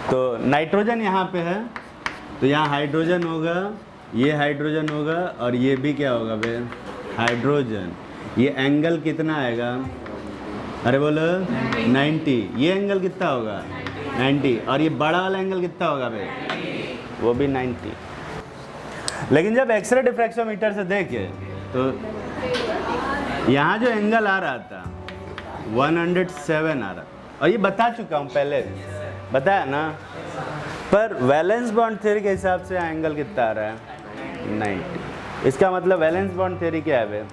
तो नाइट्रोजन यहाँ पे है, तो यहाँ हाइड्रोजन होगा, ये हाइड्रोजन होगा और ये भी क्या होगा बे, हाइड्रोजन। ये एंगल कितना आएगा, अरे बोलो 90। ये एंगल कितना होगा 90, और ये बड़ा वाला एंगल कितना होगा बे, वो भी 90। लेकिन जब एक्सरे डिफ्रैक्शोमीटर से देखे तो यहाँ जो एंगल आ रहा था 107 आ रहा, और ये बता चुका हूँ पहले, बताया ना। पर वैलेंस बॉन्ड थ्योरी के हिसाब से एंगल कितना आ रहा है 90। इसका मतलब वैलेंस बॉन्ड थ्योरी क्या है बे,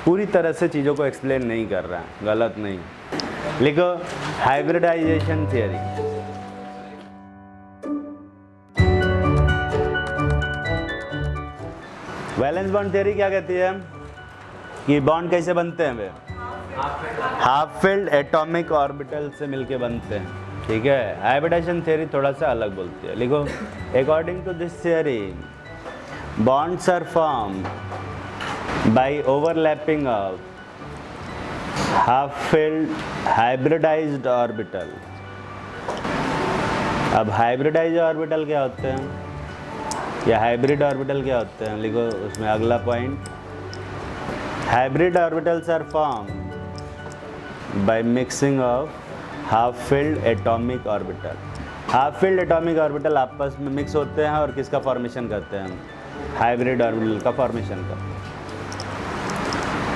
पूरी तरह से चीज़ों को एक्सप्लेन नहीं कर रहा है, गलत नहीं। लिखो hybridization theory. Valence bond theory क्या कहती है कि बॉन्ड कैसे बनते हैं बे, हाफ फिल्ड एटॉमिक ऑर्बिटल से मिलके बनते हैं, ठीक है। हाइब्रिडाइजेशन थ्योरी थोड़ा सा अलग बोलती है। लिखो according to this theory bonds are form by overlapping of half filled hybridized orbital. अब हाइब्रिडाइज्ड ऑर्बिटल क्या होते हैं या हाइब्रिड ऑर्बिटल क्या होते हैं, लिखो उसमें अगला point, hybrid orbitals are form by mixing of half filled atomic orbital. Half filled atomic orbital आपस में मिक्स होते हैं और किसका फॉर्मेशन करते हैं, हाइब्रिड ऑर्बिटल का फॉर्मेशन करते हैं।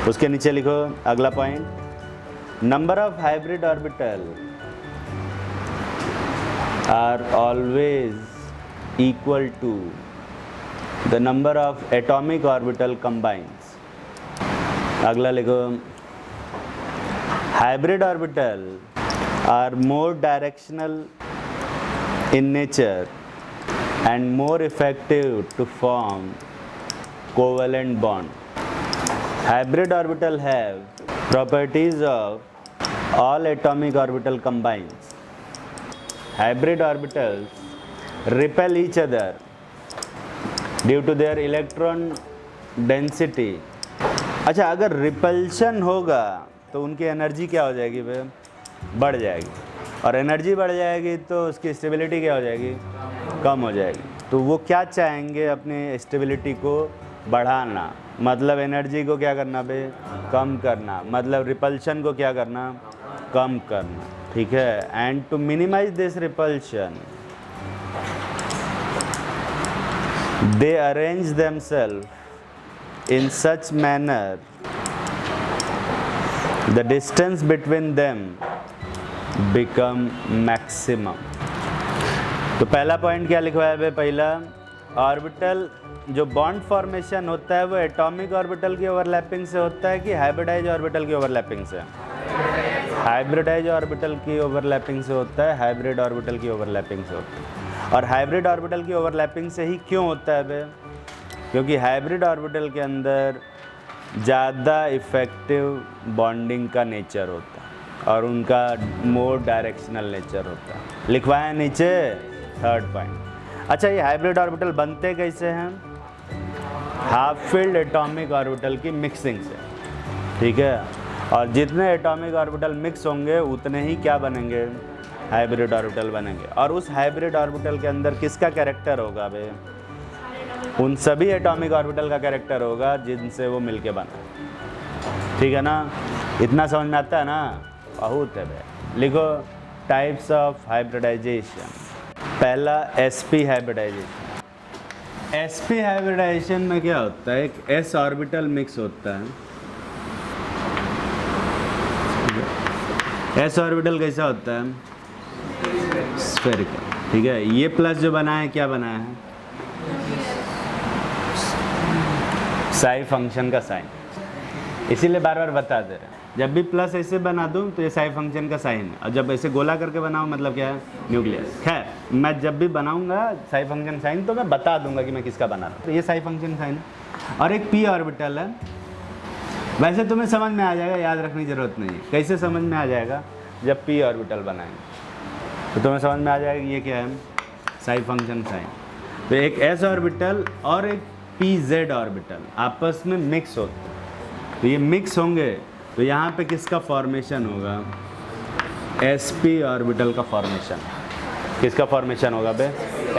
उसके नीचे लिखो अगला point, number of hybrid orbital are always equal to the number of atomic orbital combines. अगला लिखो, hybrid orbital are more directional in nature and more effective to form covalent bond. Hybrid orbital have properties of all atomic orbital combines. Hybrid orbitals repel each other due to their electron density. अच्छा, अगर repulsion होगा तो उनकी energy क्या हो जाएगी भाई, बढ़ जाएगी, और एनर्जी बढ़ जाएगी तो उसकी स्टेबिलिटी क्या हो जाएगी, कम हो जाएगी। तो वो क्या चाहेंगे, अपनी स्टेबिलिटी को बढ़ाना, मतलब एनर्जी को क्या करना बे, कम करना, मतलब रिपल्शन को क्या करना, कम करना, ठीक है। And to minimise this repulsion they arrange themselves in such manner the distance between them become maximum. तो पहला पॉइंट क्या लिखवाया है, पहला ऑर्बिटल जो बॉन्ड फॉर्मेशन होता है वो एटॉमिक ऑर्बिटल की ओवरलैपिंग से होता है कि हाइब्रिडाइज ऑर्बिटल की ओवरलैपिंग से, हाइब्रिडाइज ऑर्बिटल की ओवरलैपिंग से होता है, हाइब्रिड ऑर्बिटल की ओवरलैपिंग से होता है। और हाइब्रिड ऑर्बिटल की ओवरलैपिंग से ही क्यों होता है बे, क्योंकि हाइब्रिड ऑर्बिटल के अंदर ज़्यादा इफेक्टिव बॉन्डिंग का नेचर होता है और उनका मोर डायरेक्शनल नेचर होता है। लिखवाया नीचे थर्ड पॉइंट। अच्छा, ये हाइब्रिड ऑर्बिटल बनते कैसे हैं, हाफ फिल्ड एटॉमिक ऑर्बिटल की मिक्सिंग से, ठीक है। और जितने एटॉमिक ऑर्बिटल मिक्स होंगे उतने ही क्या बनेंगे, हाइब्रिड ऑर्बिटल बनेंगे। और उस हाइब्रिड ऑर्बिटल के अंदर किसका कैरेक्टर होगा बे, उन सभी एटॉमिक ऑर्बिटल का कैरेक्टर होगा जिनसे वो मिलके बना, ठीक है ना। इतना समझ में आता है ना, बहुत है बे। लिखो टाइप्स ऑफ हाइब्रिडाइजेशन। पहला sp हाइब्रिडाइजेशन। sp हाइब्रिडाइजेशन में क्या होता है, एक s ऑर्बिटल मिक्स होता है। s ऑर्बिटल कैसा होता है, स्फेरिकल, ठीक है। ये प्लस जो बना है क्या बना है, साई फंक्शन का साइन, इसीलिए बार बार बता दे रहे हैं। जब भी प्लस ऐसे बना दूं तो ये साई फंक्शन का साइन है, और जब ऐसे गोला करके बनाऊं मतलब क्या है, न्यूक्लियस। खैर, मैं जब भी बनाऊंगा साई फंक्शन साइन तो मैं बता दूंगा कि मैं किसका बना रहा हूँ। तो ये साई फंक्शन साइन है। और एक p ऑर्बिटल है, वैसे तुम्हें समझ में आ जाएगा, याद रखने की ज़रूरत नहीं है। कैसे समझ में आ जाएगा, जब p ऑर्बिटल बनाएंगे तो तुम्हें समझ में आ जाएगा ये क्या है, साई फंक्शन साइन। तो एक s ऑर्बिटल और एक pz ऑर्बिटल आपस में मिक्स होते हैं, तो ये मिक्स होंगे तो यहाँ पे किसका फॉर्मेशन होगा, sp ऑर्बिटल का फॉर्मेशन। किसका फॉर्मेशन होगा बे?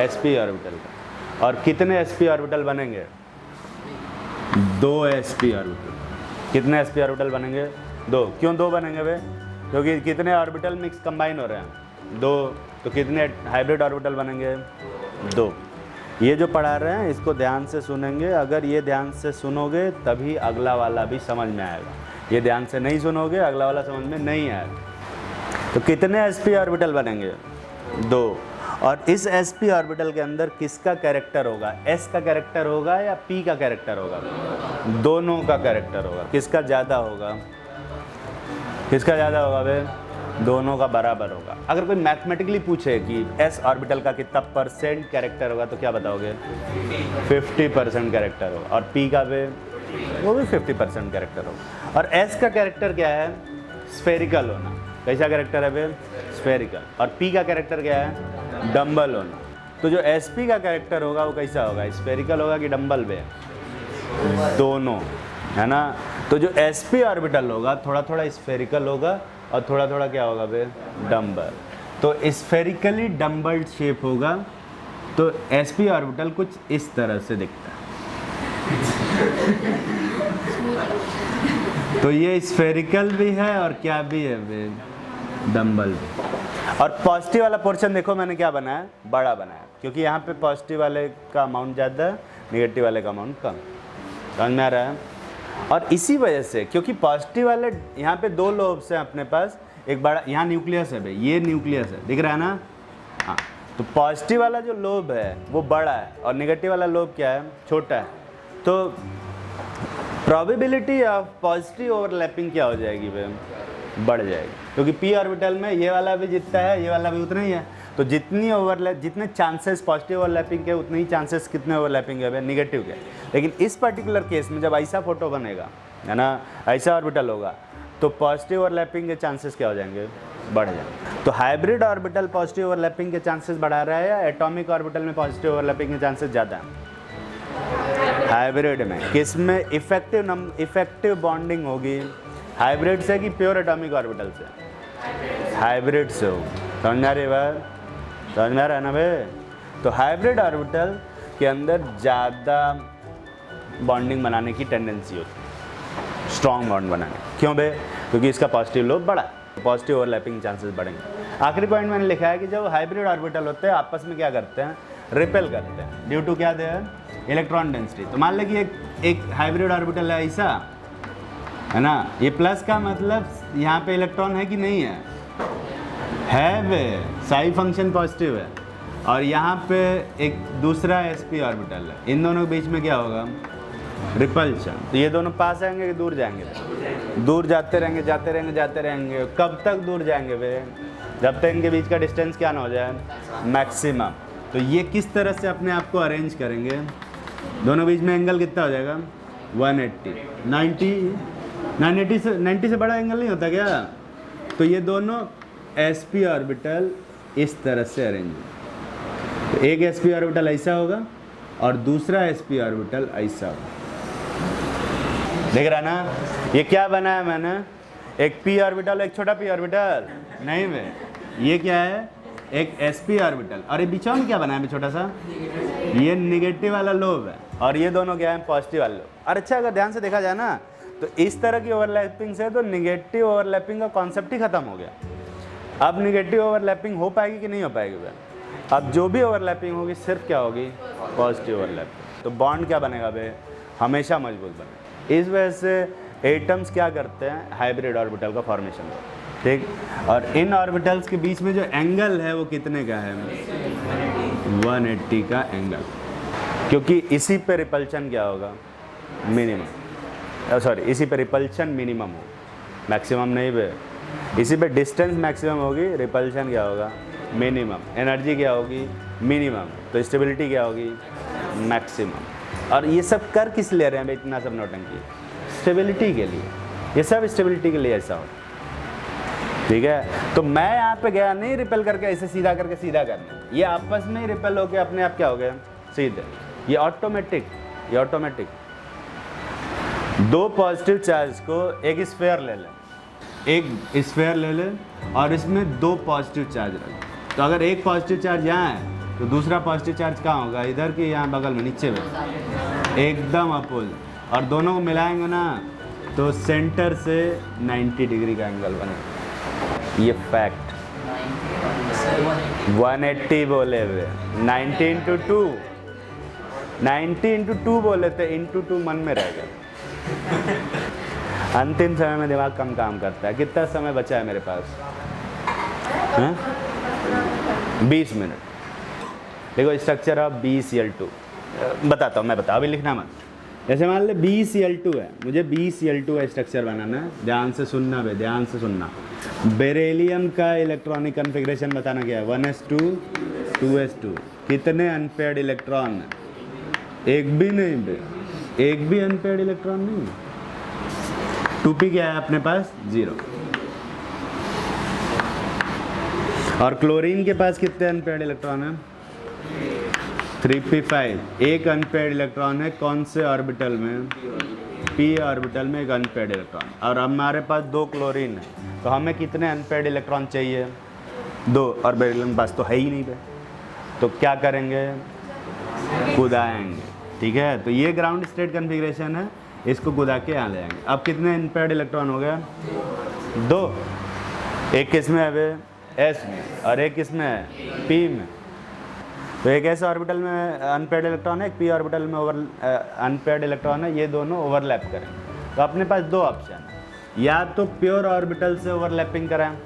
sp ऑर्बिटल का। और कितने sp ऑर्बिटल बनेंगे? 2 sp ऑर्बिटल। कितने sp ऑर्बिटल बनेंगे? 2। क्यों 2 बनेंगे बे? क्योंकि कितने ऑर्बिटल मिक्स कंबाइन हो रहे हैं? 2। तो कितने हाइब्रिड ऑर्बिटल बनेंगे? 2। ये जो पढ़ा रहे हैं इसको ध्यान से सुनेंगे। अगर ये ध्यान से सुनोगे तभी अगला वाला भी समझ में आएगा। ये ध्यान से नहीं सुनोगे अगला वाला समझ में नहीं आएगा। तो कितने sp ऑर्बिटल बनेंगे? 2। और इस sp ऑर्बिटल के अंदर किसका कैरेक्टर होगा? s का कैरेक्टर होगा या p का कैरेक्टर होगा? दोनों का कैरेक्टर होगा। किसका ज़्यादा होगा? किसका ज़्यादा होगा बे? दोनों का बराबर होगा। अगर कोई मैथमेटिकली पूछे कि s ऑर्बिटल का कितना % कैरेक्टर होगा तो क्या बताओगे? 50% कैरेक्टर होगा। और p का बे? वो भी 50% कैरेक्टर होगा। और s का कैरेक्टर क्या है? स्फेरिकल होना। कैसा कैरेक्टर है बे? स्फेरिकल। और p का कैरेक्टर क्या है? डम्बल होना। तो जो sp का कैरेक्टर होगा वो कैसा होगा? स्फेरिकल होगा कि डम्बल बे? दोनों, है ना। तो जो sp ऑर्बिटल होगा थोड़ा थोड़ा स्फेरिकल होगा और थोड़ा थोड़ा क्या होगा बे? डम्बल। तो स्फेरिकली डम्बल्ड शेप होगा। तो sp ऑर्बिटल कुछ इस तरह से दिखता है। तो ये स्फेरिकल भी है और क्या भी है बे? डम्बल भी। और पॉजिटिव वाला पोर्शन देखो मैंने क्या बनाया? बड़ा बनाया, क्योंकि यहाँ पे पॉजिटिव वाले का अमाउंट ज़्यादा है, निगेटिव वाले का अमाउंट कम। समझ में आ रहा है? और इसी वजह से, क्योंकि पॉजिटिव वाले यहाँ पे 2 लोब्स हैं अपने पास, एक बड़ा यहाँ न्यूक्लियस है भाई, ये न्यूक्लियस है, दिख रहा है ना? हाँ। तो पॉजिटिव वाला जो लोब है वो बड़ा है और नेगेटिव वाला लोब क्या है? छोटा है। तो प्रोबेबिलिटी ऑफ पॉजिटिव ओवरलैपिंग क्या हो जाएगी भाई? बढ़ जाएगी, क्योंकि p ऑर्बिटल में ये वाला भी जितना है ये वाला भी उतना ही है। तो जितनी ओवरलैप, जितने चांसेस पॉजिटिव ओवरलैपिंग के उतने ही चांसेस कितने ओवरलैपिंग है नेगेटिव के। लेकिन इस पर्टिकुलर केस में जब ऐसा फोटो बनेगा, है ना, ऐसा ऑर्बिटल होगा, तो पॉजिटिव ओवरलैपिंग के चांसेस क्या हो जाएंगे? बढ़ जाएंगे। तो हाइब्रिड ऑर्बिटल पॉजिटिव ओवरलैपिंग के चांसेस बढ़ा रहा है या एटॉमिक ऑर्बिटल में पॉजिटिव ओवरलैपिंग के चांसेस ज़्यादा हैं? हाइब्रिड में। किस में इफेक्टिव बॉन्डिंग होगी? हाइब्रिड से कि प्योर एटॉमिक ऑर्बिटल से? हाइब्रिड से होगी। समझ में आ रही है बात? समझ में आ रहा है ना भाई? तो हाइब्रिड ऑर्बिटल के अंदर ज़्यादा बॉन्डिंग बनाने की टेंडेंसी होती है, स्ट्रॉन्ग बॉन्ड बनाने। क्यों बे? क्योंकि इसका पॉजिटिव लोब बड़ा, पॉजिटिव ओवरलैपिंग चांसेस बढ़ेंगे। आखिरी पॉइंट मैंने लिखा है कि जब हाइब्रिड ऑर्बिटल होते हैं आपस में क्या करते हैं? रिपेल करते हैं, ड्यू टू क्या दे? Electron density. तो मान लें कि एक हाइब्रिड ऑर्बिटल है ऐसा, है ना, ये प्लस का मतलब यहाँ पे इलेक्ट्रॉन है कि नहीं है? है वे, साई फंक्शन पॉजिटिव है। और यहाँ पे एक दूसरा sp ऑर्बिटल है, इन दोनों के बीच में क्या होगा? रिपल्शन। तो ये दोनों पास आएंगे कि दूर जाएंगे? दूर जाते रहेंगे, जाते रहेंगे, जाते रहेंगे। कब तक दूर जाएंगे वे? जब तक इनके बीच का डिस्टेंस क्या ना हो जाए? मैक्सिमम। तो ये किस तरह से अपने आप को अरेंज करेंगे? दोनों बीच में एंगल कितना हो जाएगा? 180। 90 से बड़ा एंगल नहीं होता क्या? तो ये दोनों sp ऑर्बिटल इस तरह से अरेंज है। तो एक sp ऑर्बिटल ऐसा होगा और दूसरा sp ऑर्बिटल ऐसा होगा। देख रहा ना? ये क्या बनाया मैंने? एक p ऑर्बिटल, एक छोटा p ऑर्बिटल नहीं में, ये क्या है? एक sp ऑर्बिटल। और ये बीच में क्या बनाया है छोटा सा? ये निगेटिव वाला लोब है और ये दोनों क्या है? पॉजिटिव वाला लोब। और अच्छा, अगर ध्यान से देखा जाए ना तो इस तरह की ओवरलैपिंग से तो निगेटिव ओवरलैपिंग का कॉन्सेप्ट ही खत्म हो गया। अब निगेटिव ओवरलैपिंग हो पाएगी कि नहीं हो पाएगी भाई? अब जो भी ओवरलैपिंग होगी सिर्फ क्या होगी? Positive overlapping. तो बॉन्ड क्या बनेगा भाई? हमेशा मजबूत बनेगा। इस वजह से एटम्स क्या करते हैं? हाइब्रिड ऑर्बिटल का फॉर्मेशन करते हैं, ठीक। और इन ऑर्बिटल्स के बीच में जो एंगल है वो कितने का है? 180 का एंगल, क्योंकि इसी पे रिपल्शन क्या होगा? मिनिमम। सॉरी, इसी पे रिपल्शन मिनिमम हो, मैक्सिमम नहीं पे। इसी पे डिस्टेंस मैक्सिमम होगी, रिपल्शन क्या होगा? मिनिमम। एनर्जी क्या होगी? मिनिमम। तो स्टेबिलिटी क्या होगी? मैक्सिमम। और ये सब कर किस ले रहे हैं भाई इतना सब नौटंकी? स्टेबिलिटी के लिए। ये सब स्टेबिलिटी के लिए ऐसा हो, ठीक है। तो मैं यहाँ पे गया नहीं रिपेल करके ऐसे सीधा करके सीधा करने, ये आपस में ही रिपेल होके अपने आप क्या हो गया? सीधे। ये ऑटोमेटिक, ये ऑटोमेटिक। 2 पॉजिटिव चार्ज को एक स्फीयर ले लें, एक स्फीयर ले लें और इसमें 2 पॉजिटिव चार्ज रखें, तो अगर एक पॉजिटिव चार्ज यहाँ है तो दूसरा पॉजिटिव चार्ज कहाँ होगा, इधर कि यहाँ बगल में नीचे में, एकदम अपोजिट। और दोनों को मिलाएंगे ना तो सेंटर से 90 डिग्री का एंगल बनेगा। ये फैक्ट 180 बोले हुए, 90 इंटू 2, 90 इंटू 2 बोले थे, इंटू 2 मन में रह गया। अंतिम समय में दिमाग कम काम करता है। कितना समय बचा है मेरे पास? 20 मिनट। देखो स्ट्रक्चर ऑफ BeCl2 बताता हूँ मैं, अभी लिखना मत। जैसे मान ले BeCl2 है, मुझे BeCl2 का स्ट्रक्चर बनाना है। ध्यान से सुनना बे, ध्यान से सुनना। बेरिलियम का इलेक्ट्रॉनिक कन्फिग्रेशन बताना क्या है, 1s2 2s2। कितने अनपेयर्ड इलेक्ट्रॉन है? एक भी नहीं बे, एक भी अनपेयर्ड इलेक्ट्रॉन नहीं। 2p क्या है अपने पास? 0। और क्लोरीन के पास कितने अनपेयर्ड इलेक्ट्रॉन है? 3p5। एक अनपेयर्ड इलेक्ट्रॉन है कौन से ऑर्बिटल में? p ऑर्बिटल में एक अनपेयर्ड इलेक्ट्रॉन। और हमारे पास 2 क्लोरीन है, तो हमें कितने अनपेयर्ड इलेक्ट्रॉन चाहिए? 2। और बेरिलियम के पास तो है ही नहीं बे, तो क्या करेंगे? कुदाएंगे। ठीक है, तो ये ग्राउंड स्टेट कन्फिग्रेशन है, इसको कुदा के यहाँ ले आएंगे। अब कितने अनपेयर्ड इलेक्ट्रॉन हो गया? 2। एक किस में है बे? S में, और एक किस में है? P में। तो एक ऐसे ऑर्बिटल में अनपेयर्ड इलेक्ट्रॉन है, एक p ऑर्बिटल में अनपेयर्ड इलेक्ट्रॉन है, ये दोनों ओवरलैप करें। तो अपने पास 2 ऑप्शन है, या तो प्योर ऑर्बिटल से ओवरलैपिंग कराएं,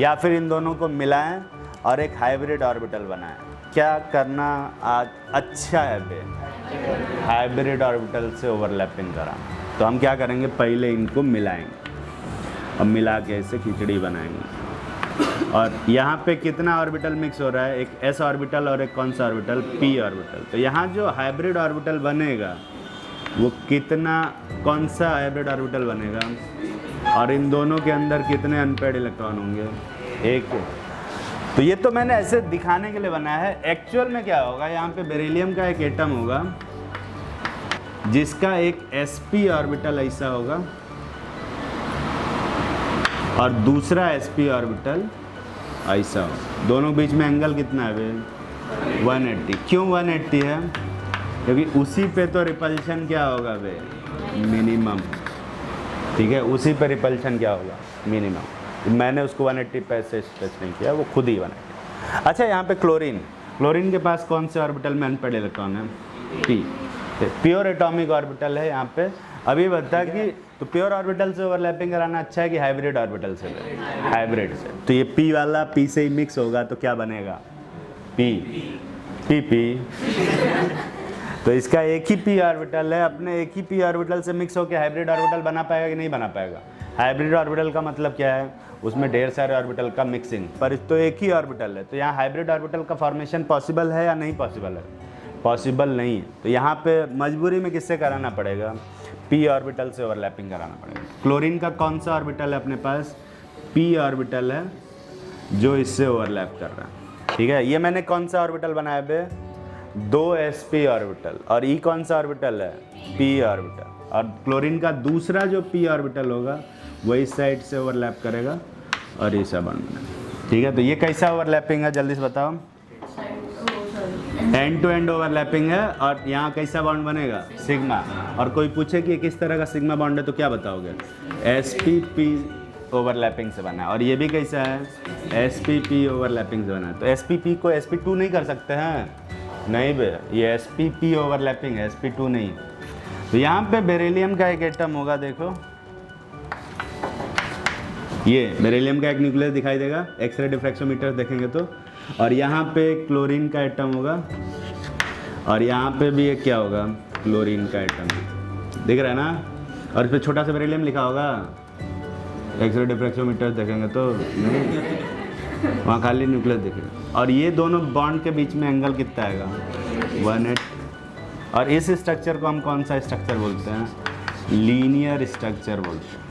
या फिर इन दोनों को मिलाएं और एक हाइब्रिड ऑर्बिटल बनाएं। क्या करना आज अच्छा है बे? हाइब्रिड ऑर्बिटल से ओवरलैपिंग करा। तो हम क्या करेंगे, पहले इनको मिलाएंगे और मिला के ऐसे खिचड़ी बनाएंगे। और यहाँ पे कितना ऑर्बिटल मिक्स हो रहा है? एक s ऑर्बिटल और एक कौन सा ऑर्बिटल? p orbital. तो यहाँ जो हाइब्रिड ऑर्बिटल बनेगा वो कितना, कौन सा हाइब्रिड ऑर्बिटल बनेगा? और इन दोनों के अंदर कितने अनपेयर्ड इलेक्ट्रॉन होंगे? 1। तो ये तो मैंने ऐसे दिखाने के लिए बनाया है। एक्चुअल में क्या होगा, यहाँ पे बेरिलियम का एक एटम होगा जिसका एक sp ऑर्बिटल ऐसा होगा और दूसरा sp ऑर्बिटल ऐसा हो। दोनों बीच में एंगल कितना है बे? 180। क्यों 180 है? क्योंकि उसी पे तो रिपल्शन क्या होगा बे? मिनिमम। ठीक है, उसी पे रिपल्शन क्या होगा? मिनिमम। मैंने उसको 180 पे से स्ट्रेच नहीं किया, वो खुद ही 180। अच्छा, यहाँ पे क्लोरीन, क्लोरीन के पास कौन से ऑर्बिटल में अनपेयर्ड इलेक्ट्रॉन है? p। प्योर एटॉमिक ऑर्बिटल है यहाँ पे। अभी बता कि तो प्योर ऑर्बिटल से ओवरलैपिंग कराना अच्छा है कि हाइब्रिड ऑर्बिटल से? हाइब्रिड से। तो ये p वाला p से ही मिक्स होगा तो क्या बनेगा? p। तो इसका एक ही p ऑर्बिटल है, अपने एक ही p ऑर्बिटल से मिक्स होकर हाइब्रिड ऑर्बिटल बना पाएगा कि नहीं बना पाएगा? हाइब्रिड ऑर्बिटल का मतलब क्या है? उसमें ढेर सारे ऑर्बिटल का मिक्सिंग, पर तो एक ही ऑर्बिटल है। तो यहाँ हाइब्रिड ऑर्बिटल का फॉर्मेशन पॉसिबल है या नहीं पॉसिबल है? पॉसिबल नहीं है। तो यहाँ पे मजबूरी में किससे कराना पड़ेगा? p ऑर्बिटल से ओवरलैपिंग कराना पड़ेगा। क्लोरीन का कौन सा ऑर्बिटल है अपने पास? p ऑर्बिटल है जो इससे ओवरलैप कर रहा है। ठीक है, ये मैंने कौन सा ऑर्बिटल बनाया बे? 2 sp ऑर्बिटल। और e कौन सा ऑर्बिटल है? p orbital. और क्लोरीन का दूसरा जो p ऑर्बिटल होगा वही इस साइड से ओवरलैप करेगा और ये सब बनेगा। ठीक है, तो ये कैसा ओवरलैपिंग है जल्दी से बताओ? एंड टू एंड ओवरलैपिंग है। और यहाँ कैसा बॉन्ड बनेगा? सिग्मा। और कोई पूछे कि किस तरह का सिग्मा बॉन्ड है तो क्या बताओगे? sp-p ओवरलैपिंग से बना है। और ये भी कैसा है? sp-p ओवरलैपिंग से बना है। तो sp-p को sp2 नहीं कर सकते हैं? नहीं बे, ये sp-p ओवरलैपिंग है, sp2 नहीं। तो यहाँ पे बेरिलियम का एक एटम होगा, देखो ये बेरिलियम का एक न्यूक्लियस दिखाई देगा, एक्सरे डिफ्रैक्शोमीटर देखेंगे तो। और यहाँ पे क्लोरीन का एटम होगा और यहाँ पे भी एक क्या होगा? क्लोरीन का एटम दिख रहा है ना। और इस पर छोटा सा बेरिलियम लिखा होगा, एक्सरे डिफ्रैक्शोमीटर देखेंगे तो नहीं, वहाँ खाली न्यूक्लियस दिखेगा। और ये दोनों बॉन्ड के बीच में एंगल कितना आएगा? 180। और इस स्ट्रक्चर को हम कौन सा स्ट्रक्चर बोलते हैं? लीनियर स्ट्रक्चर बोलते हैं।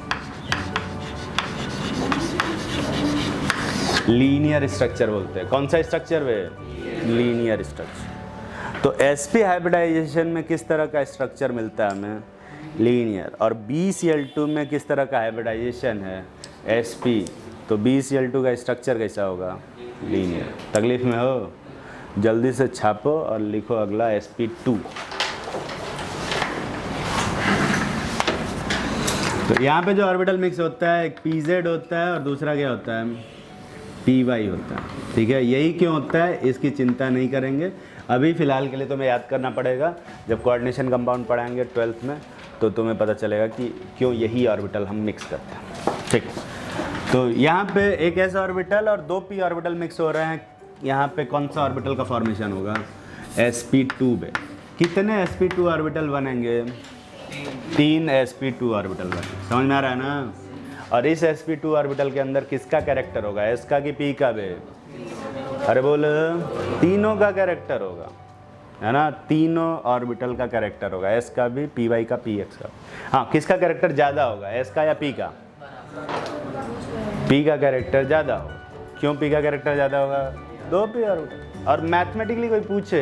लीनियर स्ट्रक्चर बोलते हैं। कौन सा स्ट्रक्चर वे? Linear structure. तो sp हाइब्रिडाइजेशन में किस तरह का स्ट्रक्चर मिलता है हमें? लीनियर। और BeCl2 में किस तरह का हाइब्रिडाइजेशन है? sp। तो BeCl2 का स्ट्रक्चर कैसा होगा? लीनियर। तकलीफ में हो, जल्दी से छापो और लिखो अगला sp2। तो यहाँ पे जो ऑर्बिटल मिक्स होता है, एक pz होता है और दूसरा क्या होता है, py होता है। ठीक है, यही क्यों होता है इसकी चिंता नहीं करेंगे अभी, फ़िलहाल के लिए तुम्हें याद करना पड़ेगा। जब कोऑर्डिनेशन कंपाउंड पढ़ाएंगे 12th में तो तुम्हें पता चलेगा कि क्यों यही ऑर्बिटल हम मिक्स करते हैं। ठीक, तो यहाँ पे एक s ऑर्बिटल और 2 p ऑर्बिटल मिक्स हो रहे हैं। यहाँ पे कौन सा ऑर्बिटल का फॉर्मेशन होगा, sp2 में। कितने sp2 ऑर्बिटल बनेंगे, 3 sp2 ऑर्बिटल बनेंगे। समझ में आ रहा है ना। और इस sp2 ऑर्बिटल के अंदर किसका कैरेक्टर होगा, s का कि p का बे, अरे बोल, तीनों का कैरेक्टर होगा, है ना। तीनों ऑर्बिटल का कैरेक्टर होगा, s का भी, py का, px का। हाँ, किसका कैरेक्टर ज़्यादा होगा, s का या p का, p का कैरेक्टर ज़्यादा होगा। क्यों p का कैरेक्टर ज़्यादा होगा, 2 p ऑर्बिटल। और मैथमेटिकली कोई पूछे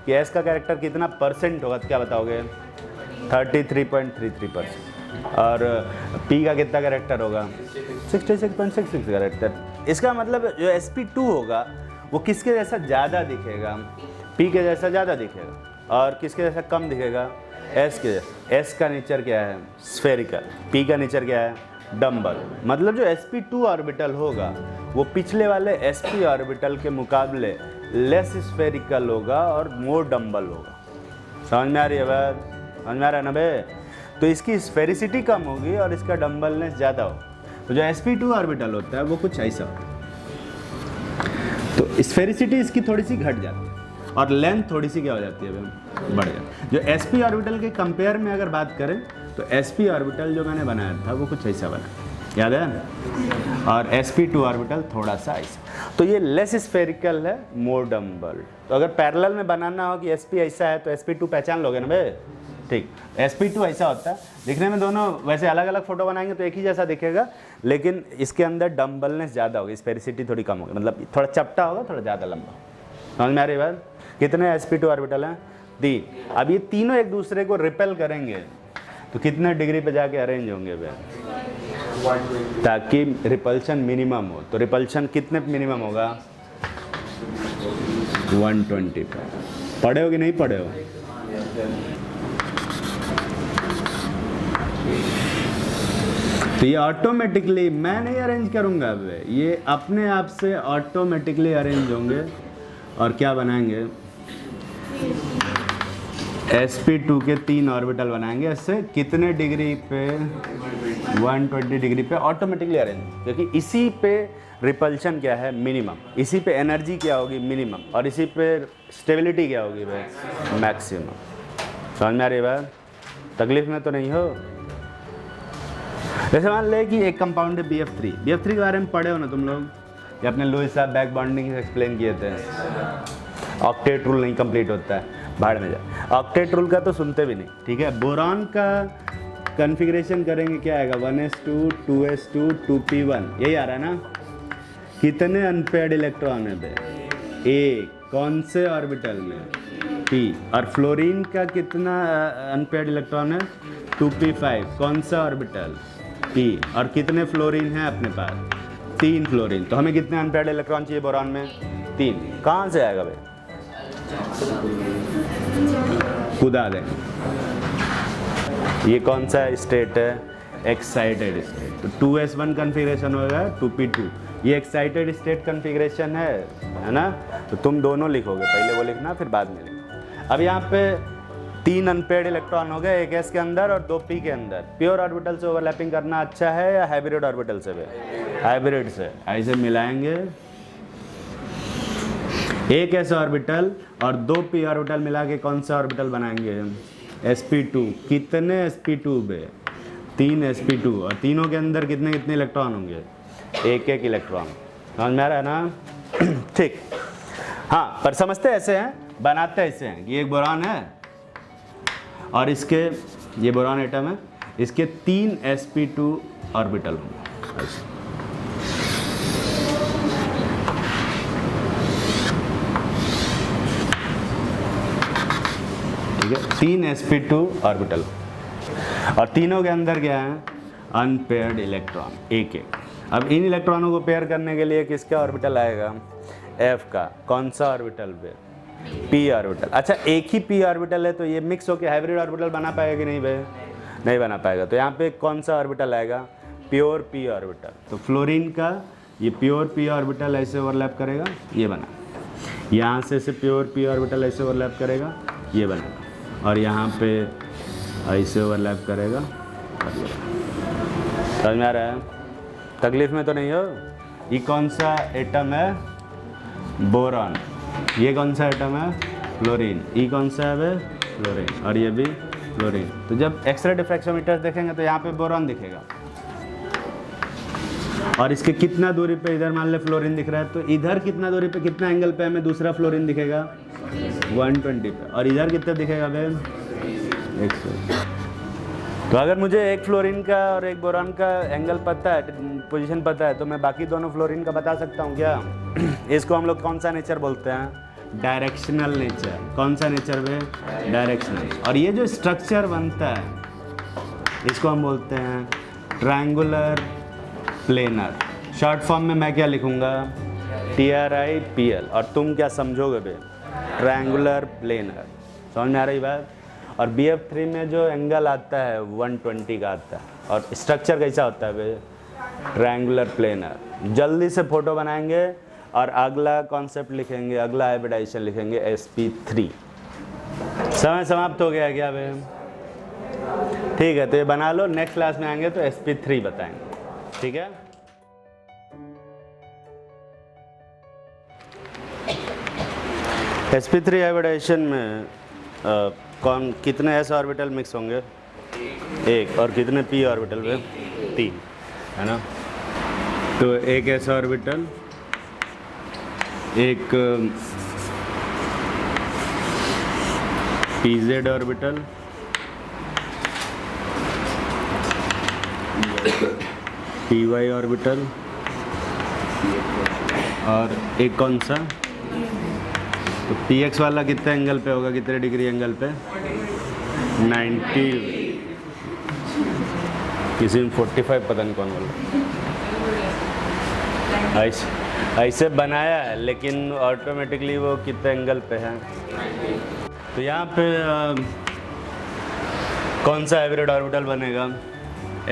कि s का कैरेक्टर कितना परसेंट होगा तो क्या बताओगे, 33.33%। और p का कितना कैरेक्टर होगा, 66.66 कैरेक्टर। इसका मतलब जो sp2 होगा वो किसके जैसा ज़्यादा दिखेगा, p के जैसा ज़्यादा दिखेगा। और किसके जैसा कम दिखेगा, s के जैसा। s का नेचर क्या है, स्फेरिकल। p का नेचर क्या है, डम्बल। मतलब जो sp2 ऑर्बिटल होगा वो पिछले वाले sp ऑर्बिटल के मुकाबले लेस स्फेरिकल होगा और मोर डम्बल होगा। समझ में आ रही है बात, समझ में आ रहा है ना बे। तो इसकी स्फेरिसिटी कम होगी और इसका डम्बलनेस ज़्यादा होगा। तो जो sp2 ऑर्बिटल होता है वो कुछ ऐसा होता है। तो स्फेरिसिटी इसकी थोड़ी सी घट जाती है और लेंथ थोड़ी सी क्या हो जाती है, बढ़ जाती है। जो sp ऑर्बिटल के कंपेयर में अगर बात करें तो sp ऑर्बिटल जो मैंने बनाया था वो कुछ ऐसा बना, याद है। और sp2 ऑर्बिटल थोड़ा सा ऐसा। तो ये लेस स्फेरिकल है, मोर डम्बल। तो अगर पैरेलल में बनाना हो कि sp ऐसा है तो sp2 पहचान लोगे ना बे। ठीक, sp2 ऐसा होता है। दिखने में दोनों वैसे अलग अलग फोटो बनाएंगे तो एक ही जैसा दिखेगा, लेकिन इसके अंदर डम्बलनेस ज़्यादा होगी, स्फेरिसिटी थोड़ी कम होगी। मतलब थोड़ा चपटा होगा, थोड़ा ज़्यादा लंबा। समझ में आ रही बात। कितने sp2 ऑर्बिटल हैं, 3। अब ये तीनों एक दूसरे को रिपेल करेंगे तो कितने डिग्री पे जाके अरेंज होंगे वे, ताकि रिपल्शन मिनिमम हो। तो रिपल्शन कितने मिनिमम होगा, 125। पढ़े हो कि नहीं पढ़े हो। तो ये ऑटोमेटिकली, मैं नहीं अरेंज करूंगा अब, ये अपने आप से ऑटोमेटिकली अरेंज होंगे और क्या बनाएंगे, sp2 के 3 ऑर्बिटल बनाएंगे। इससे कितने डिग्री पे, 120 डिग्री पे ऑटोमेटिकली अरेंज, क्योंकि इसी पे रिपल्शन क्या है, मिनिमम। इसी पे एनर्जी क्या होगी, मिनिमम। और इसी पे स्टेबिलिटी क्या होगी भाई, मैक्सिमम। समझ में आ रही है बात, तकलीफ में तो नहीं हो। जैसे मान ले कि एक कंपाउंड है BF3। BF3 के बारे में पढ़े हो ना तुम लोग, ये अपने लुईस साहब बैक बॉन्डिंग से एक्सप्लेन किए थे। ऑक्टेट रूल नहीं कंप्लीट होता है, भाड़ में जा। ऑक्टेट रूल का तो सुनते भी नहीं, ठीक है। बोरॉन का कन्फिग्रेशन करेंगे, क्या आएगा, 1s2 2s2 2p1, यही आ रहा है ना। कितने अनपेयर्ड इलेक्ट्रॉन है बे, एक। कौन से ऑर्बिटल में, p। और फ्लोरीन का कितना अनपेयर्ड इलेक्ट्रॉन है, 2p5। कौन सा ऑर्बिटल, p। और कितने फ्लोरीन है अपने पास, 3 फ्लोरीन। तो हमें कितने अनपेयर्ड इलेक्ट्रॉन चाहिए बोरॉन में, 3। कहाँ से आएगा भाई, खुदा दें। ये कौन सा स्टेट है, एक्साइटेड स्टेट। तो 2s1 कन्फिग्रेशन होगा, 2p2। ये एक्साइटेड स्टेट कन्फिग्रेशन है ना। तो तुम दोनों लिखोगे, पहले वो लिखना फिर बाद में लिखना। अब यहाँ पे 3 अनपेयर्ड इलेक्ट्रॉन हो गए, एक s के अंदर और 2 p के अंदर। प्योर ऑर्बिटल से ओवरलैपिंग करना अच्छा है या हाइब्रिड ऑर्बिटल से, हाइब्रिड से। ऐसे मिलाएंगे, एक s ऑर्बिटल और 2 p ऑर्बिटल मिला के कौन सा ऑर्बिटल बनाएंगे, sp2। कितने sp2 बे, 3 sp2। और तीनों के अंदर कितने कितने इलेक्ट्रॉन होंगे, एक एक इलेक्ट्रॉन। समझ में आ रहा है ना। ठीक, हाँ, पर समझते ऐसे हैं, बनाते ऐसे हैं कि एक बोरॉन है और इसके, ये बोरॉन एटम है, इसके 3 sp2 ऑर्बिटल होंगे। ठीक है, 3 sp2 ऑर्बिटल और तीनों के अंदर क्या है, अनपेयर्ड इलेक्ट्रॉन, एक एक। अब इन इलेक्ट्रॉनों को पेयर करने के लिए किसका ऑर्बिटल आएगा, F का कौन सा ऑर्बिटल पे? p orbital. अच्छा एक ही p ऑर्बिटल है तो ये मिक्स होकर हाइब्रिड ऑर्बिटल बना पाएगा कि नहीं भाई? नहीं बना पाएगा। तो यहाँ पे कौन सा ऑर्बिटल आएगा? Pure p orbital. तो फ्लोरीन का ये प्योर p ऑर्बिटल ऐसे ओवरलैप करेगा, ये बना। यहाँ से प्योर p ऑर्बिटल ऐसे ओवरलैप करेगा, ये बनेगा। और यहाँ पे ऐसे ओवरलैप करेगा और ये बनेगा। समझ में आ रहा है? तकलीफ में तो नहीं हो? ये कौन सा एटम है? बोरॉन। ये कौन सा एटम है? फ्लोरीन। ये कौन सा है? फ्लोरीन। और ये भी फ्लोरीन। तो जब एक्सरे डिफ्रैक्शोमीटर देखेंगे तो यहाँ पे बोरॉन दिखेगा, और इसके कितना दूरी पे इधर मान ले फ्लोरीन दिख रहा है, तो इधर कितना दूरी पे, कितना एंगल पे हमें दूसरा फ्लोरीन दिखेगा? 120 पे। और इधर कितना दिखेगा भाई? 100। तो अगर मुझे एक फ्लोरीन का और एक बोरॉन का एंगल पता है, पोजीशन पता है, तो मैं बाकी दोनों फ्लोरीन का बता सकता हूँ क्या? इसको हम लोग कौन सा नेचर बोलते हैं? Directional nature. कौन सा नेचर में? डायरेक्शनल। और ये जो स्ट्रक्चर बनता है इसको हम बोलते हैं ट्रायंगुलर प्लेनर। शॉर्ट फॉर्म में मैं क्या लिखूँगा? TRIPL। और तुम क्या समझोगे बे? Triangular planar. समझ में आ रही बात? और BF3 में जो एंगल आता है 120 का आता है। और स्ट्रक्चर कैसा होता है बे? Triangular planar. जल्दी से फोटो बनाएंगे और अगला कॉन्सेप्ट लिखेंगे, अगला हाइब्रिडाइजेशन लिखेंगे sp3। समय समाप्त हो गया क्या बे? ठीक है, तो ये बना लो। नेक्स्ट क्लास में आएंगे तो sp3 बताएंगे। ठीक है? sp3 हाइब्रिडाइजेशन में कौन कितने s ऑर्बिटल मिक्स होंगे? एक। और कितने p ऑर्बिटल पे? 3, है ना? तो एक s ऑर्बिटल, एक pz ऑर्बिटल, py ऑर्बिटल, और एक कौन सा? तो px वाला कितने एंगल पे होगा, कितने डिग्री एंगल पे? 90। किसी में 45, पता नहीं कौन बोला। ऐसे बनाया है लेकिन ऑटोमेटिकली वो कितने एंगल पे है। तो यहाँ पे कौन सा हाइब्रिड ऑर्बिटल बनेगा?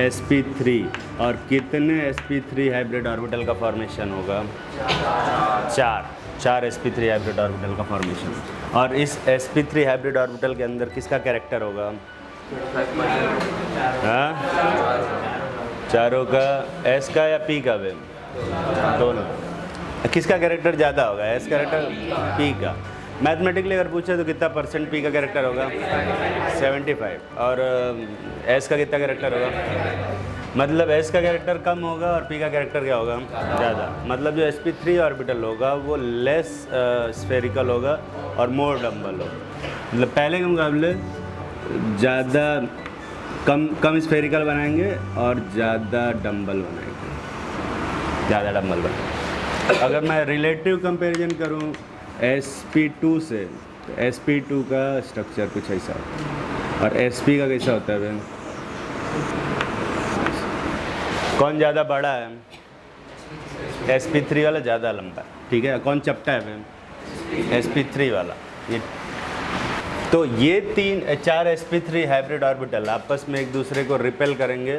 sp3। और कितने sp3 हाइब्रिड ऑर्बिटल का फॉर्मेशन होगा? 4 sp3 हाइब्रिड ऑर्बिटल का फॉर्मेशन। और इस sp3 हाइब्रिड ऑर्बिटल के अंदर किसका कैरेक्टर होगा? हाँ, चारों का, s का या p का? वे दोनों। किसका कैरेक्टर ज़्यादा होगा? s कैरेक्टर, p का। मैथमेटिकली अगर पूछे तो कितना परसेंट p का कैरेक्टर होगा? 75। और s का कितना कैरेक्टर होगा? मतलब s का कैरेक्टर कम होगा और p का कैरेक्टर क्या होगा? ज़्यादा। मतलब जो sp3 ऑर्बिटल होगा वो लेस स्फेरिकल होगा और मोर डम्बल होगा। मतलब पहले के मुकाबले ज़्यादा कम स्फेरिकल बनाएंगे और ज़्यादा डम्बल बनाएंगे, ज़्यादा डम्बल बनाएंगे। अगर मैं रिलेटिव कंपैरिजन करूं sp2 से, तो sp2 का स्ट्रक्चर कुछ ऐसा होता है और sp का कैसा होता है भाई? कौन ज़्यादा बड़ा है? sp3 वाला ज़्यादा लंबा है। ठीक है, कौन चपटा है भाई? sp3 वाला। ये तो ये 4 sp3 हाइब्रिड ऑर्बिटल आपस में एक दूसरे को रिपेल करेंगे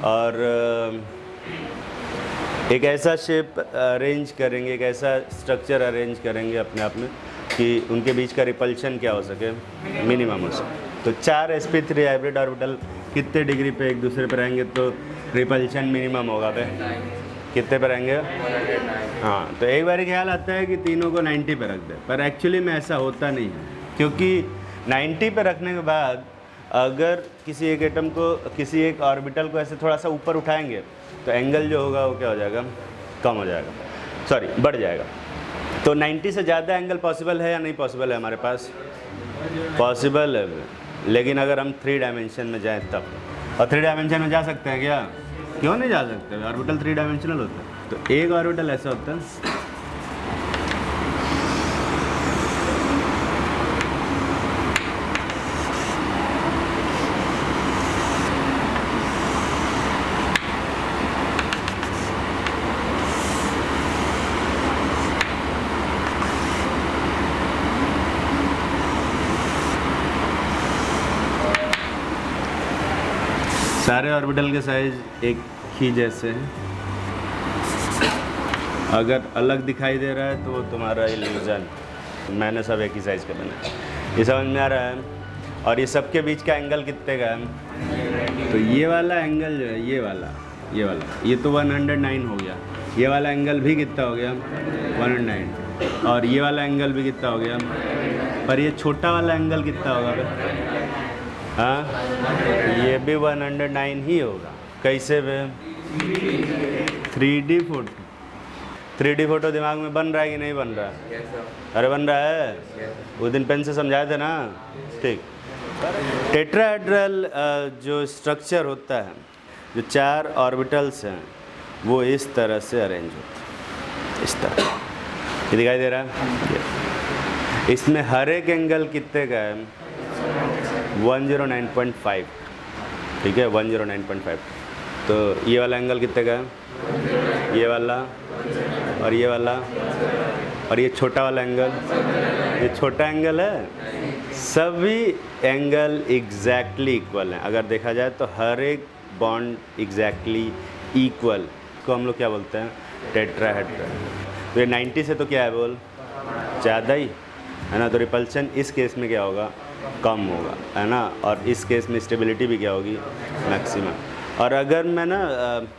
और एक ऐसा शेप अरेंज करेंगे, एक ऐसा स्ट्रक्चर अरेंज करेंगे अपने आप में कि उनके बीच का रिपल्शन क्या हो सके? मिनिमम हो सके। तो 4 sp3 हाइब्रिड ऑर्बिटल कितने डिग्री पे एक दूसरे पर रहेंगे तो रिपल्शन मिनिमम होगा पे? कितने पे रहेंगे? हाँ, तो एक बार ख्याल आता है कि तीनों को 90 पे रख दे, पर एक्चुअली में ऐसा होता नहीं है। क्योंकि 90 पे रखने के बाद अगर किसी एक एटम को, किसी एक ऑर्बिटल को ऐसे थोड़ा सा ऊपर उठाएंगे तो एंगल जो होगा वो क्या हो जाएगा? कम हो जाएगा, सॉरी बढ़ जाएगा। तो 90 से ज़्यादा एंगल पॉसिबल है या नहीं पॉसिबल है? हमारे पास पॉसिबल है, लेकिन अगर हम 3 डायमेंशन में जाएं तब। और 3 डायमेंशन में जा सकते हैं क्या? क्यों नहीं जा सकते? ऑर्बिटल 3 डायमेंशनल होता है। तो एक ऑर्बिटल ऐसा होता है सारे ऑर्बिटल के साइज एक ही जैसे हैं। अगर अलग दिखाई दे रहा है तो वो तुम्हारा इल्यूजन, मैंने सब एक ही साइज़ का बनाया। ये समझ में आ रहा है? और ये सबके बीच का एंगल कितने का है? तो ये वाला एंगल जो है, ये वाला ये तो 109 हो गया। ये वाला एंगल भी कितना हो गया? 109। और ये वाला एंगल भी कितना हो गया? पर ये छोटा वाला एंगल कितना होगा? हाँ, ये भी 109 ही होगा। कैसे वे? 3D photo. 3D फोटो दिमाग में बन रहा है कि नहीं बन रहा है? अरे बन रहा है। उस दिन पेन से समझाए थे ना? ठीक। टेट्राहेड्रल जो स्ट्रक्चर होता है, जो 4 ऑर्बिटल्स हैं, वो इस तरह से अरेंज होते हैं, इस तरह। ये दिखाई दे रहा है? इसमें हर एक एंगल कितने का है? 109.5। ठीक है, 109.5। तो ये वाला एंगल कितने का है? ये वाला और ये वाला, और ये छोटा वाला एंगल, ये छोटा एंगल है। सभी एंगल एग्जैक्टली इक्वल हैं। अगर देखा जाए तो हर एक बॉन्ड एग्जैक्टली इक्वल को हम लोग क्या बोलते हैं? टेट्राहेड्रल। तो ये 90 से तो क्या है बोल? ज़्यादा ही है ना। तो रिपल्शन इस केस में क्या होगा? कम होगा, है ना। और इस केस में स्टेबिलिटी भी क्या होगी? मैक्सिमम। और अगर मैं ना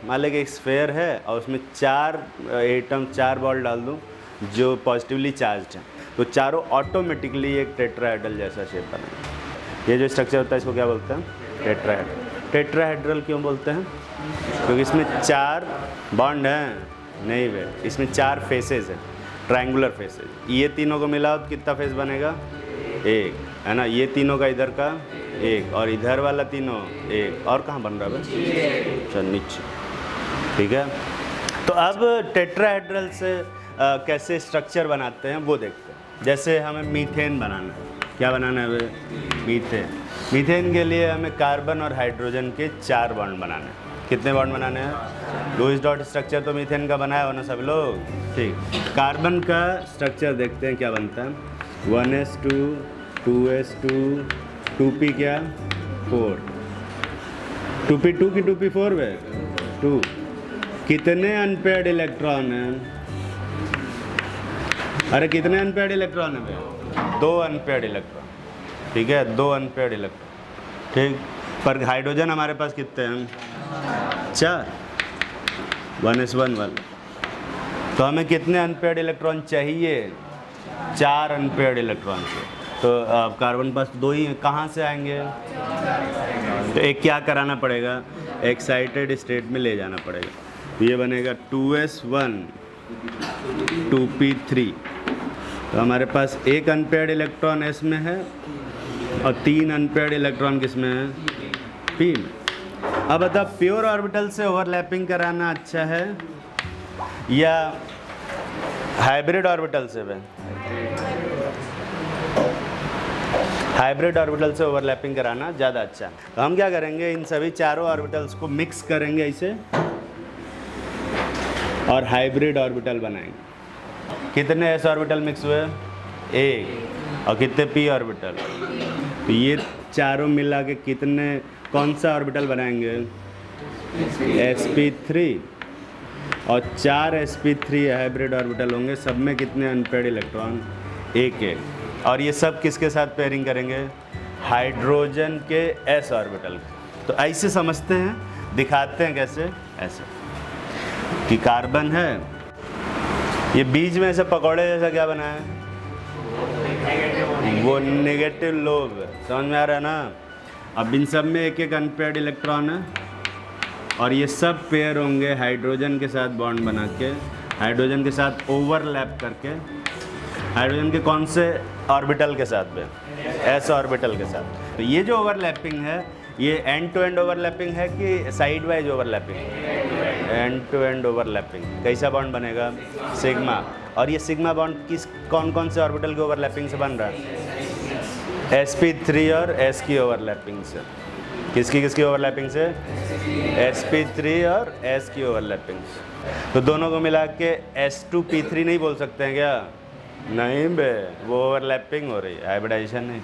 मान लें कि एक स्फेयर है और उसमें 4 एटम, 4 बॉल डाल दूँ जो पॉजिटिवली चार्ज्ड हैं, तो चारों ऑटोमेटिकली एक टेट्राहेड्रल जैसा शेप बनेगा। ये जो स्ट्रक्चर होता है इसको क्या बोलते हैं? टेट्राहेड्रल। टेट्राहेड्रल क्यों बोलते हैं? क्योंकि इसमें 4 बॉन्ड हैं। नहीं वे, इसमें 4 फेसेस हैं, ट्रायंगुलर फेसेस। ये तीनों को मिलाओ तो कितना फेस बनेगा? 1, है ना। ये तीनों का इधर का 1, और इधर वाला तीनों 1। और कहाँ बन रहा है? चल नीचे। ठीक है। तो अब टेट्राहेड्रल से कैसे स्ट्रक्चर बनाते हैं वो देखते हैं। जैसे हमें मीथेन बनाना है। क्या बनाना है वे? मीथेन। मीथेन के लिए हमें कार्बन और हाइड्रोजन के 4 बॉन्ड बनाने हैं। कितने बॉन्ड बनाने हैं? लुईस डॉट स्ट्रक्चर तो मीथेन का बनाया हो ना सब लोग? ठीक। कार्बन का स्ट्रक्चर देखते हैं क्या बनता है। 1s2, 2s2, 2p क्या? 4। 2p2 की 2p4 वे? 2। कितने अनपेयर्ड इलेक्ट्रॉन हैं? अरे कितने अनपेयर्ड इलेक्ट्रॉन है भाई? 2 अनपेयर्ड इलेक्ट्रॉन। ठीक है, 2 अनपेयर्ड इलेक्ट्रॉन। ठीक। पर हाइड्रोजन हमारे पास कितने हैं? 4। 1s1 वाले। तो हमें कितने अनपेयर्ड इलेक्ट्रॉन चाहिए? 4 अनपेयर्ड इलेक्ट्रॉन से। तो कार्बन पास 2 ही, कहाँ से आएंगे? तो एक क्या कराना पड़ेगा? एक्साइटेड स्टेट में ले जाना पड़ेगा। तो ये बनेगा 2s1 2p3। तो हमारे पास 1 अनपेयर्ड इलेक्ट्रॉन s में है और 3 अनपेयर्ड इलेक्ट्रॉन किस में है? p में। अब बता, प्योर ऑर्बिटल से ओवरलैपिंग कराना अच्छा है या हाइब्रिड ऑर्बिटल से? हाइब्रिड ऑर्बिटल से ओवरलैपिंग कराना ज़्यादा अच्छा है। तो हम क्या करेंगे, इन सभी चारों ऑर्बिटल्स को मिक्स करेंगे ऐसे और हाइब्रिड ऑर्बिटल बनाएंगे। कितने s ऑर्बिटल मिक्स हुए? 1। और कितने p ऑर्बिटल? तो ये चारों मिला के कितने, कौन सा ऑर्बिटल बनाएंगे? sp3। और 4 sp3 हाइब्रिड ऑर्बिटल होंगे। सब में कितने अनपेयर्ड इलेक्ट्रॉन? 1। और ये सब किसके साथ पेयरिंग करेंगे? हाइड्रोजन के s ऑर्बिटल। तो ऐसे समझते हैं, दिखाते हैं कैसे? ऐसे कि कार्बन है, ये बीच में ऐसे पकौड़े जैसा क्या बना है? वो नेगेटिव लोब। समझ में आ रहा है ना? अब इन सब में 1-1 अनपेयर्ड इलेक्ट्रॉन है और ये सब पेयर होंगे हाइड्रोजन के साथ बॉन्ड बना के, हाइड्रोजन के साथ ओवरलैप करके। हाइड्रोजन के कौन से ऑर्बिटल के साथ में? s ऑर्बिटल के साथ। तो ये जो ओवरलैपिंग है, ये एंड टू एंड ओवरलैपिंग है कि side wise overlapping? End to end overlapping. कैसा बॉन्ड बनेगा? सिग्मा। और ये सिग्मा बॉन्ड किस, कौन कौन से ऑर्बिटल की ओवरलैपिंग से बन रहा है? sp3 और s की ओवरलैपिंग से। किसकी ओवरलैपिंग से? sp3 और s की ओवरलैपिंग से। तो दोनों को मिला के s2p3 नहीं बोल सकते हैं क्या? नहीं बे, वो ओवरलैपिंग हो रही है, हाइब्रिडाइजेशन नहीं।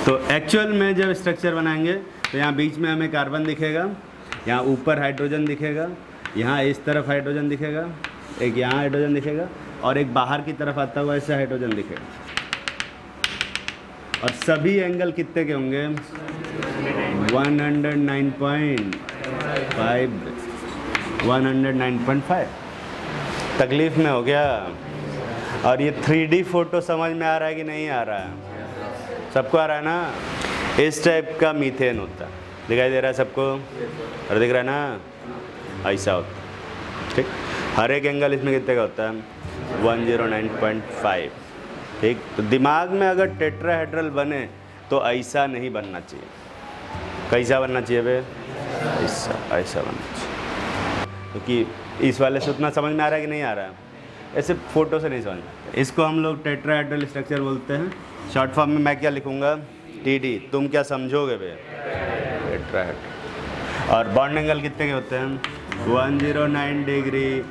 तो एक्चुअल में जब स्ट्रक्चर बनाएंगे तो यहाँ बीच में हमें कार्बन दिखेगा, यहाँ ऊपर हाइड्रोजन दिखेगा, यहाँ इस तरफ हाइड्रोजन दिखेगा, एक यहाँ हाइड्रोजन दिखेगा और एक बाहर की तरफ आता हुआ ऐसे हाइड्रोजन दिखेगा। और सभी एंगल कितने के होंगे? 109.5 तकलीफ में हो गया। और ये 3D फोटो समझ में आ रहा है कि नहीं आ रहा है? सबको आ रहा है ना? इस टाइप का मीथेन होता है, दिखाई दे रहा है सबको? और दिख रहा है ना? ऐसा होता है, ठीक। हर एक एंगल इसमें कितने का होता है? 109.5, ठीक। तो दिमाग में अगर टेट्राहेड्रल बने तो ऐसा नहीं बनना चाहिए। कैसा बनना चाहिए बे? ऐसा बनना चाहिए। क्योंकि इस वाले से उतना समझ में आ रहा है कि नहीं आ रहा है? ऐसे फोटो से नहीं समझ में। इसको हम लोग टेट्राहेड्रल स्ट्रक्चर बोलते हैं। शॉर्ट फॉर्म में मैं क्या लिखूँगा? TD। तुम क्या समझोगे बे? टेट्राहेड्रल। और बॉन्ड एंगल कितने के होते हैं? 109 degree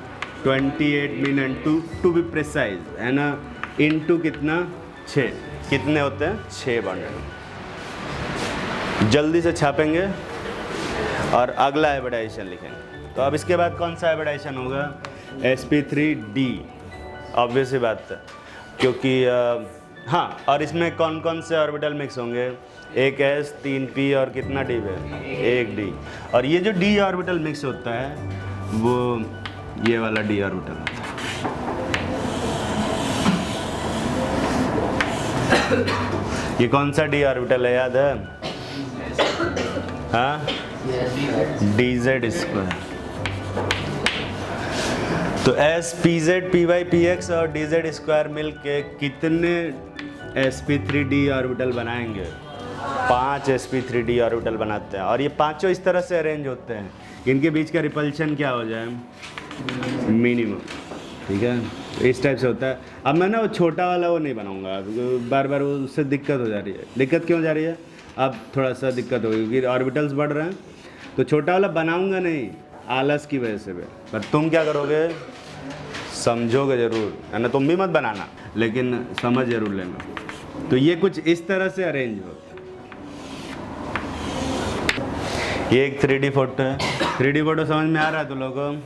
28 minute to be precise, है ना? इनटू कितना? 6। कितने होते हैं? 6 बॉन्ड एंगल। जल्दी से छापेंगे और अगला हाइब्रिडाइजेशन लिखेंगे। तो अब इसके बाद कौन सा हाइब्रिडाइजेशन होगा? sp3d। ऑब्वियस ही बात है, क्योंकि हाँ। और इसमें कौन कौन से ऑर्बिटल मिक्स होंगे? एक S 3 P और कितना D है? 1 D। और ये जो D ऑर्बिटल मिक्स होता है वो ये वाला D ऑर्बिटल होता है। ये कौन सा D ऑर्बिटल है, याद है? हाँ, DZ²। तो S PZ PY PX और DZ² मिल के कितने sp3d ऑर्बिटल बनाएंगे? 5 sp3d ऑर्बिटल बनाते हैं। और ये पांचों इस तरह से अरेंज होते हैं, इनके बीच का रिपल्शन क्या हो जाए? मिनिमम, ठीक है। इस टाइप से होता है। अब मैं ना वो छोटा वाला वो नहीं बनाऊंगा, बार बार उससे दिक्कत हो जा रही है। दिक्कत क्यों हो जा रही है? अब थोड़ा सा दिक्कत होगी क्योंकि ऑर्बिटल्स बढ़ रहे हैं, तो छोटा वाला बनाऊंगा नहीं, आलस की वजह से भी। पर तुम क्या करोगे? समझोगे ज़रूर, है ना? तुम भी मत बनाना, लेकिन समझ जरूर लेना। तो ये कुछ इस तरह से अरेंज हो। ये एक 3D फोटो है। 3D फोटो समझ में आ रहा है तो लोगों?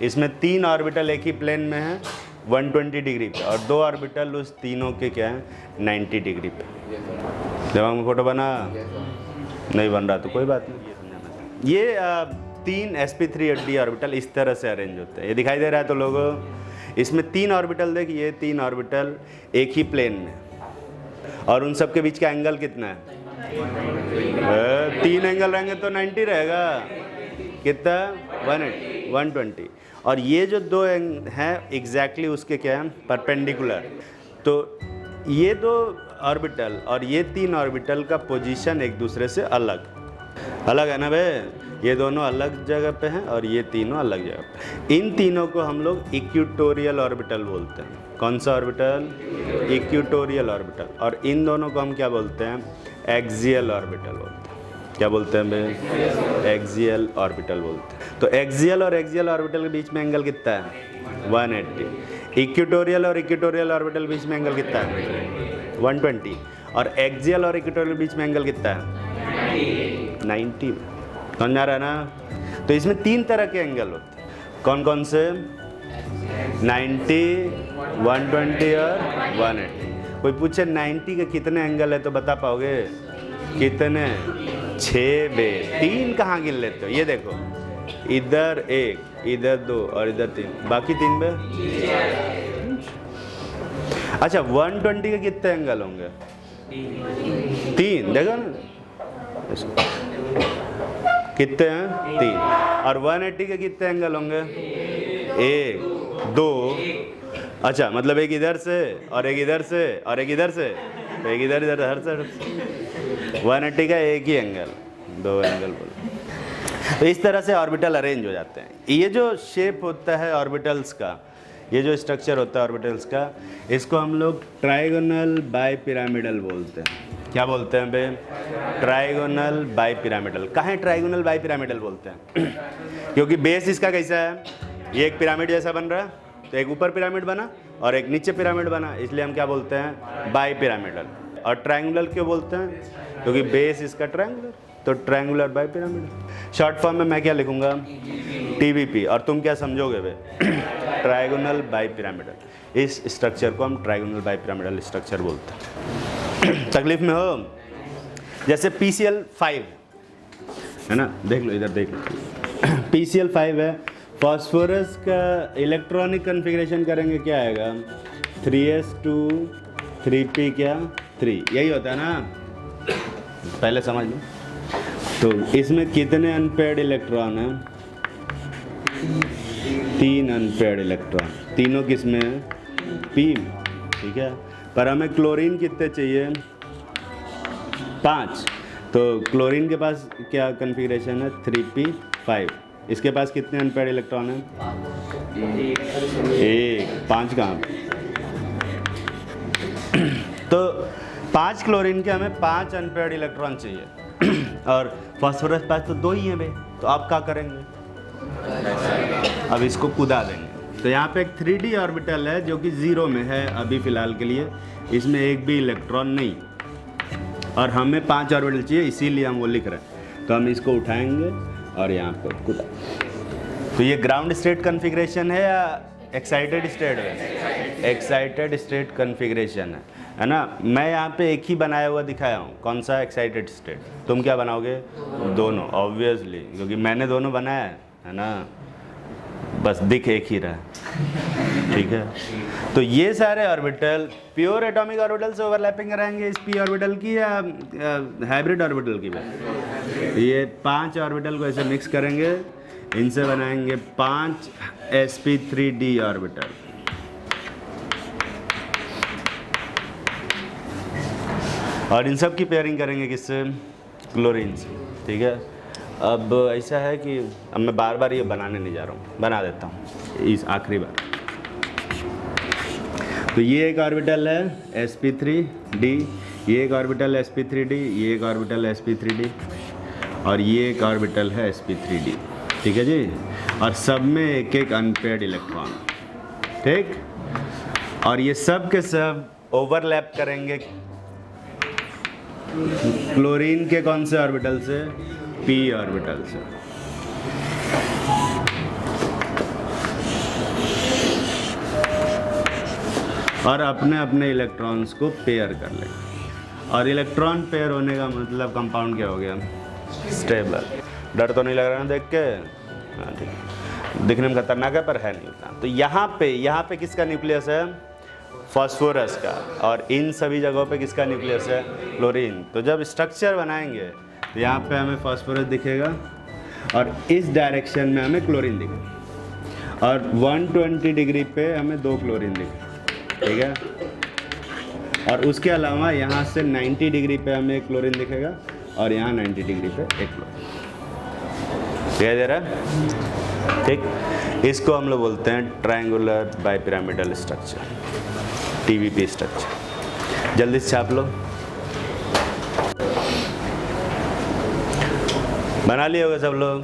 इसमें 3 ऑर्बिटल एक ही प्लेन में है 120 डिग्री पे, और 2 ऑर्बिटल उस तीनों के क्या है? 90 डिग्री पे। दिमाग में फोटो बना? नहीं बन रहा तो कोई बात नहीं। ये 3 sp3d ऑर्बिटल इस तरह से अरेंज होते हैं। ये दिखाई दे रहा है तो लोगों? इसमें 3 ऑर्बिटल देखिए, ये 3 ऑर्बिटल एक ही प्लेन में, और उन सब के बीच का एंगल कितना है? 3 एंगल रहेंगे तो 90 रहेगा। कितना? 120। और ये जो 2 हैं एग्जैक्टली उसके क्या हैं? परपेंडिकुलर। तो ये 2 ऑर्बिटल और ये 3 ऑर्बिटल का पोजीशन एक दूसरे से अलग है ना बे? ये दोनों अलग जगह पे हैं और ये तीनों अलग जगह पे। इन तीनों को हम लोग इक्वेटोरियल ऑर्बिटल बोलते हैं। कौन सा ऑर्बिटल? Equatorial orbital. और इन दोनों को हम क्या बोलते हैं? एक्सियल ऑर्बिटल बोलते हैं। क्या बोलते हैं बे? एक्सियल ऑर्बिटल बोलते हैं। तो एक्सियल और एक्सियल ऑर्बिटल के बीच में एंगल कितना है? 180। इक्वेटोरियल और इक्वेटोरियल ऑर्बिटल बीच में एंगल कितना है? 120। और एक्सियल और इक्वेटोरियल बीच में एंगल कितना है? 90। समझ में आ रहा है ना? तो इसमें 3 तरह के एंगल होते हैं। कौन कौन से? 90, 120 और 180। कोई पूछे 90 के कितने एंगल है तो बता पाओगे? कितने? 6 बे। 3 कहाँ गिन लेते हो? ये देखो, इधर 1, इधर 2 और इधर 3, बाकी 3 बे। अच्छा, 120 के कितने एंगल होंगे? 3। देखो ना कितने हैं? 3। और 180 के कितने एंगल होंगे? 1, 2। अच्छा, मतलब एक इधर से और एक इधर से और एक इधर से, तो एक इधर हर साइड। 180 का एक ही एंगल, 2 एंगल बोलो। तो इस तरह से ऑर्बिटल अरेंज हो जाते हैं। ये जो शेप होता है ऑर्बिटल्स का, ये जो स्ट्रक्चर होता है ऑर्बिटल्स का, इसको हम लोग ट्राइगोनल बाइपिरामिडल बोलते हैं। क्या बोलते हैं बे? Trigonal bipyramidal. काहे ट्राइगोनल बाइपिरामिडल बोलते हैं? क्योंकि बेस इसका कैसा है? ये एक पिरामिड जैसा बन रहा है, तो एक ऊपर पिरामिड बना और एक नीचे पिरामिड बना, इसलिए हम क्या बोलते हैं? बाइपिरामिडल। और ट्रायंगुलर क्यों बोलते हैं? क्योंकि बेस इसका ट्रायंगुलर। तो triangular bi pyramidal. Short form में मैं क्या लिखूंगा, TBP, और तुम क्या समझोगे वे ट्रायगोनल बाई पिरामिडल। इस स्ट्रक्चर को हम ट्रायगोनल बाई पिरामिडल स्ट्रक्चर बोलते हैं। तकलीफ में हो, जैसे PCl5 है ना, देख लो इधर देख लो, PCl5 है, फास्फोरस का इलेक्ट्रॉनिक कन्फिग्रेशन करेंगे क्या आएगा, 3s2 3p क्या 3, यही होता है ना, पहले समझ लो। तो इसमें कितने अनपेयर्ड इलेक्ट्रॉन हैं, 3 अनपेयर्ड इलेक्ट्रॉन, तीनों किस में है, p, ठीक है। पर हमें क्लोरीन कितने चाहिए, 5, तो क्लोरीन के पास क्या कन्फिग्रेशन है, 3p5, इसके पास कितने अनपेयर्ड इलेक्ट्रॉन हैं, 1, 5 कहाँ पे, तो 5 क्लोरीन के हमें 5 अनपेयर्ड इलेक्ट्रॉन चाहिए और फास्फोरस पास तो 2 ही हैं भाई, तो आप क्या करेंगे, अब इसको कुदा देंगे। तो यहाँ पे एक 3d ऑर्बिटल है जो कि 0 में है अभी फ़िलहाल के लिए, इसमें एक भी इलेक्ट्रॉन नहीं, और हमें 5 ऑर्बिटल चाहिए, इसीलिए हम वो लिख रहे हैं। तो हम इसको उठाएंगे और यहाँ पे कुदा। तो ये ग्राउंड स्टेट कन्फिग्रेशन है या एक्साइटेड स्टेट है, एक्साइटेड स्टेट कन्फिग्रेशन है ना। मैं यहाँ पे एक ही बनाया हुआ दिखाया हूँ, कौन सा, एक्साइटेड स्टेट। तुम क्या बनाओगे, दोनों, ऑब्वियसली, क्योंकि मैंने दोनों बनाया है ना, बस दिख एक ही रहा, ठीक है। तो ये सारे ऑर्बिटल प्योर एटॉमिक ऑर्बिटल से ओवरलैपिंग रहेंगे इस p ऑर्बिटल की या हाइब्रिड ऑर्बिटल की बात। ये 5 ऑर्बिटल को ऐसे मिक्स करेंगे, इनसे बनाएंगे 5 sp3d ऑर्बिटल। और इन सब की पेयरिंग करेंगे किससे, क्लोरीन से, ठीक है। अब ऐसा है कि अब मैं बार बार ये बनाने नहीं जा रहा हूँ, बना देता हूँ इस आखिरी बार। तो ये एक ऑर्बिटल है sp3d, ये एक ऑर्बिटल है sp3d, ये एक ऑर्बिटल है sp3d, और ये एक ऑर्बिटल है sp3d, ठीक है जी। और सब में एक एक अनपेयर्ड इलेक्ट्रॉन, ठीक। और ये सब के सब ओवरलैप करेंगे क्लोरीन के कौन से ऑर्बिटल से, p ऑर्बिटल से। और अपने अपने इलेक्ट्रॉन्स को पेयर कर लेंगे। और इलेक्ट्रॉन पेयर होने का मतलब कंपाउंड क्या हो गया, स्टेबल। डर तो नहीं लग रहा ना देख के, हाँ ठीक, दिखने में खतरनाक है पर है नहीं उतना। तो यहाँ पे किसका न्यूक्लियस है, फास्फोरस का, और इन सभी जगहों पे किसका न्यूक्लियस है, क्लोरीन। तो जब स्ट्रक्चर बनाएंगे तो यहाँ पे हमें फास्फोरस दिखेगा और इस डायरेक्शन में हमें क्लोरीन दिखेगा, और 120 डिग्री पे हमें 2 क्लोरीन दिखेगा, ठीक है। और उसके अलावा यहाँ से 90 डिग्री पे हमें एक क्लोरीन दिखेगा और यहाँ 90 डिग्री पे एक क्लोरीन दिखाई दे रहा है, ठीक। इसको हम लोग बोलते हैं triangular bipyramidal structure, TBP structure. जल्दी से छाप लो, बना लिए होगा सब लोग,